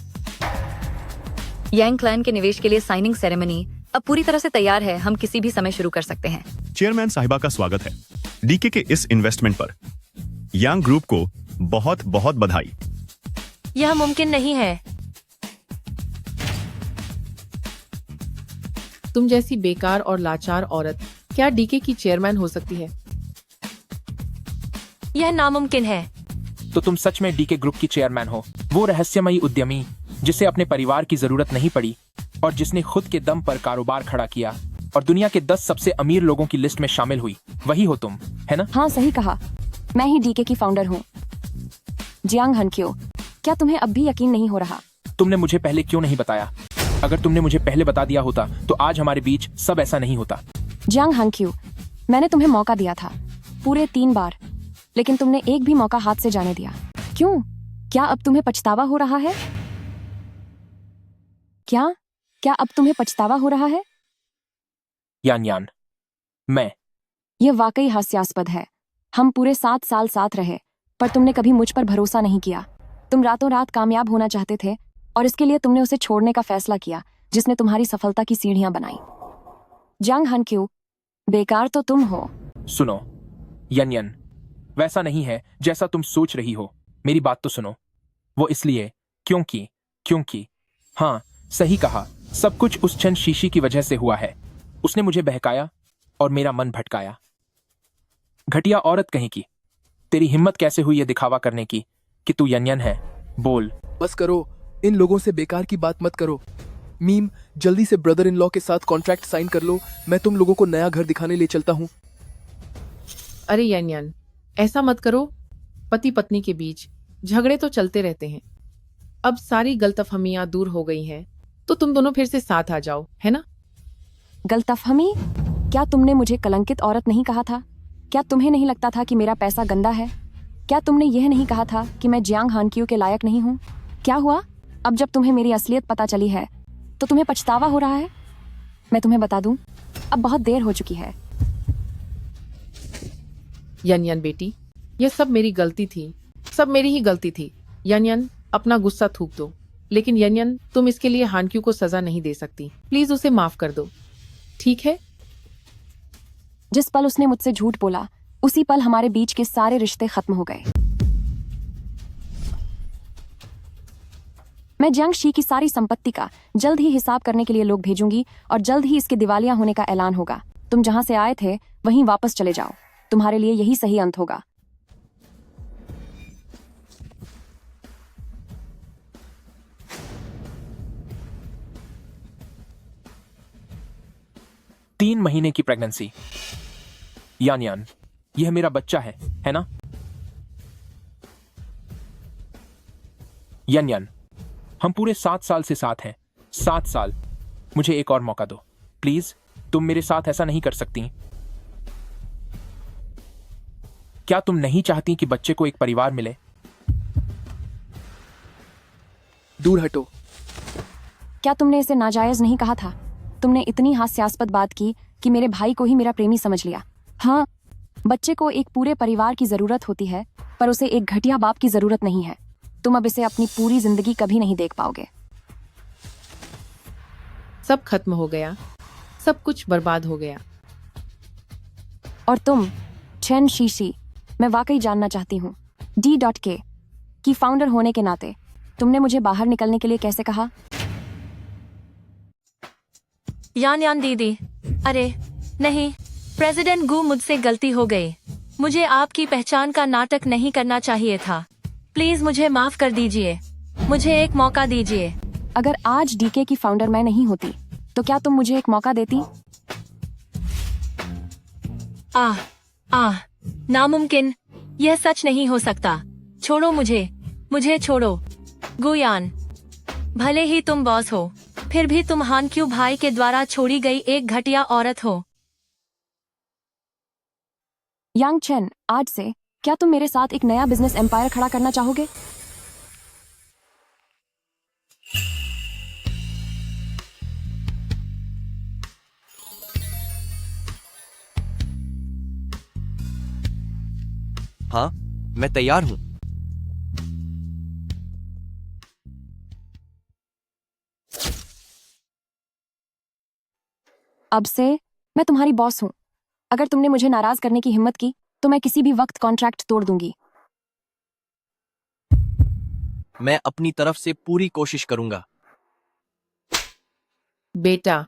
यांग क्लैन के निवेश के लिए साइनिंग सेरेमनी अब पूरी तरह से तैयार है, हम किसी भी समय शुरू कर सकते हैं। चेयरमैन साहिबा का स्वागत है डीके के इस इन्वेस्टमेंट पर। यांग ग्रुप को बहुत बहुत बधाई। यह मुमकिन नहीं है। तुम जैसी बेकार और लाचार औरत क्या डीके की चेयरमैन हो सकती है? यह नामुमकिन है। तो तुम सच में डीके ग्रुप की चेयरमैन हो, वो रहस्यमयी उद्यमी जिसे अपने परिवार की जरूरत नहीं पड़ी और जिसने खुद के दम पर कारोबार खड़ा किया और दुनिया के 10 सबसे अमीर लोगों की लिस्ट में शामिल हुई। वही हो तुम, है ना? हाँ, सही कहा। मैं ही डीके की फाउंडर हूँ, जियांग हनक्यो। क्या तुम्हें अब भी यकीन नहीं हो रहा? तुमने मुझे पहले क्यों नहीं बताया? अगर तुमने मुझे पहले बता दिया होता तो आज हमारे बीच सब ऐसा नहीं होता। जियांग हनक्यो, मैंने तुम्हें मौका दिया था पूरे 3 बार, लेकिन तुमने एक भी मौका हाथ से जाने दिया। क्यों? क्या अब तुम्हें पछतावा हो रहा है? क्या अब तुम्हें पछतावा हो रहा है? यान, मैं। यह वाकई हास्यास्पद है। हम पूरे 7 साल साथ रहे, पर तुमने कभी मुझ पर भरोसा नहीं किया। तुम रातों रात कामयाब होना चाहते थे और इसके लिए तुमने उसे छोड़ने का फैसला किया जिसने तुम्हारी सफलता की सीढ़ियां बनाई। जियांग हनक्यो, बेकार तो तुम हो। सुनो यन, वैसा नहीं है जैसा तुम सोच रही हो। मेरी बात तो सुनो। वो इसलिए क्योंकि हाँ, सही कहा, सब कुछ उस चंद शीशी की वजह से हुआ है। उसने मुझे बहकाया और मेरा मन भटकाया। घटिया औरत कहीं की। तेरी हिम्मत कैसे हुई ये दिखावा करने की कि तू यन है? बोल। बस करो, इन लोगों से बेकार की बात मत करो। मीम, जल्दी से ब्रदर इन लॉ के साथ कॉन्ट्रैक्ट साइन कर लो। मैं तुम लोगों को नया घर दिखाने ले चलता हूँ। अरे यान, ऐसा मत करो। पति पत्नी के बीच झगड़े तो चलते रहते हैं। अब सारी गलतफहमियां दूर हो गई हैं, तो तुम दोनों फिर से साथ आ जाओ, है ना? गलतफहमी? क्या तुमने मुझे कलंकित औरत नहीं कहा था? क्या तुम्हें नहीं लगता था कि मेरा पैसा गंदा है? क्या तुमने यह नहीं कहा था कि मैं जियांग हानक्यो के लायक नहीं हूँ? क्या हुआ? अब जब तुम्हें मेरी असलियत पता चली है तो तुम्हें पछतावा हो रहा है? मैं तुम्हें बता दूं, अब बहुत देर हो चुकी है। यान बेटी, यह सब मेरी गलती थी, सब मेरी ही गलती थी। यान, अपना गुस्सा थूक दो। लेकिन यान, तुम इसके लिए हानक्यू को सजा नहीं दे सकती। प्लीज उसे माफ कर दो, ठीक है? जिस पल उसने मुझसे झूठ बोला, उसी पल हमारे बीच के सारे रिश्ते खत्म हो गए। मैं जियांग शी की सारी संपत्ति का जल्द ही हिसाब करने के लिए लोग भेजूंगी और जल्द ही इसके दिवालिया होने का ऐलान होगा। तुम जहां से आए थे वहीं वापस चले जाओ। तुम्हारे लिए यही सही अंत होगा। तीन महीने की प्रेगनेंसी। यान, यह मेरा बच्चा है ना? यन, हम पूरे 7 साल से साथ हैं। 7 साल। मुझे एक और मौका दो प्लीज। तुम मेरे साथ ऐसा नहीं कर सकती। क्या तुम नहीं चाहती कि बच्चे को एक परिवार मिले? दूर हटो। क्या तुमने इसे नाजायज नहीं कहा था? तुमने इतनी हास्यास्पद बात की कि मेरे भाई को ही मेरा प्रेमी समझ लिया। हाँ, बच्चे को एक पूरे परिवार की जरूरत होती है, पर उसे एक घटिया बाप की जरूरत नहीं है। तुम अब इसे अपनी पूरी जिंदगी कभी नहीं देख पाओगे। सब खत्म हो गया, सब कुछ बर्बाद हो गया। और तुम चेन शीशी, मैं वाकई जानना चाहती हूँ, D.K की फाउंडर होने के नाते तुमने मुझे बाहर निकलने के लिए कैसे कहा? यान दीदी, अरे नहीं, प्रेसिडेंट गू, मुझसे गलती हो गई। मुझे आपकी पहचान का नाटक नहीं करना चाहिए था। प्लीज मुझे माफ कर दीजिए। मुझे एक मौका दीजिए। अगर आज DK की फाउंडर मैं नहीं होती तो क्या तुम मुझे एक मौका देती? नामुमकिन। यह सच नहीं हो सकता। छोड़ो मुझे छोड़ो। गुयान, भले ही तुम बॉस हो, फिर भी तुम हानक्यू भाई के द्वारा छोड़ी गई एक घटिया औरत हो। यांग चेन, आज से क्या तुम मेरे साथ एक नया बिजनेस एम्पायर खड़ा करना चाहोगे? हाँ, मैं तैयार हूं। अब से मैं तुम्हारी बॉस हूं। अगर तुमने मुझे नाराज करने की हिम्मत की तो मैं किसी भी वक्त कॉन्ट्रैक्ट तोड़ दूंगी। मैं अपनी तरफ से पूरी कोशिश करूंगा। बेटा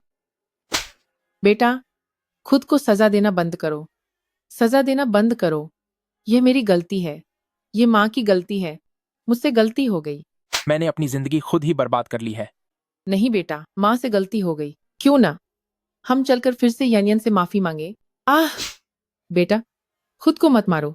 बेटा, खुद को सजा देना बंद करो। सजा देना बंद करो। यह मेरी गलती है। ये माँ की गलती है। मुझसे गलती हो गई। मैंने अपनी जिंदगी खुद ही बर्बाद कर ली है। नहीं बेटा, माँ से गलती हो गई। क्यों ना हम चलकर फिर से यनियन से माफी मांगे। आह बेटा, खुद को मत मारो।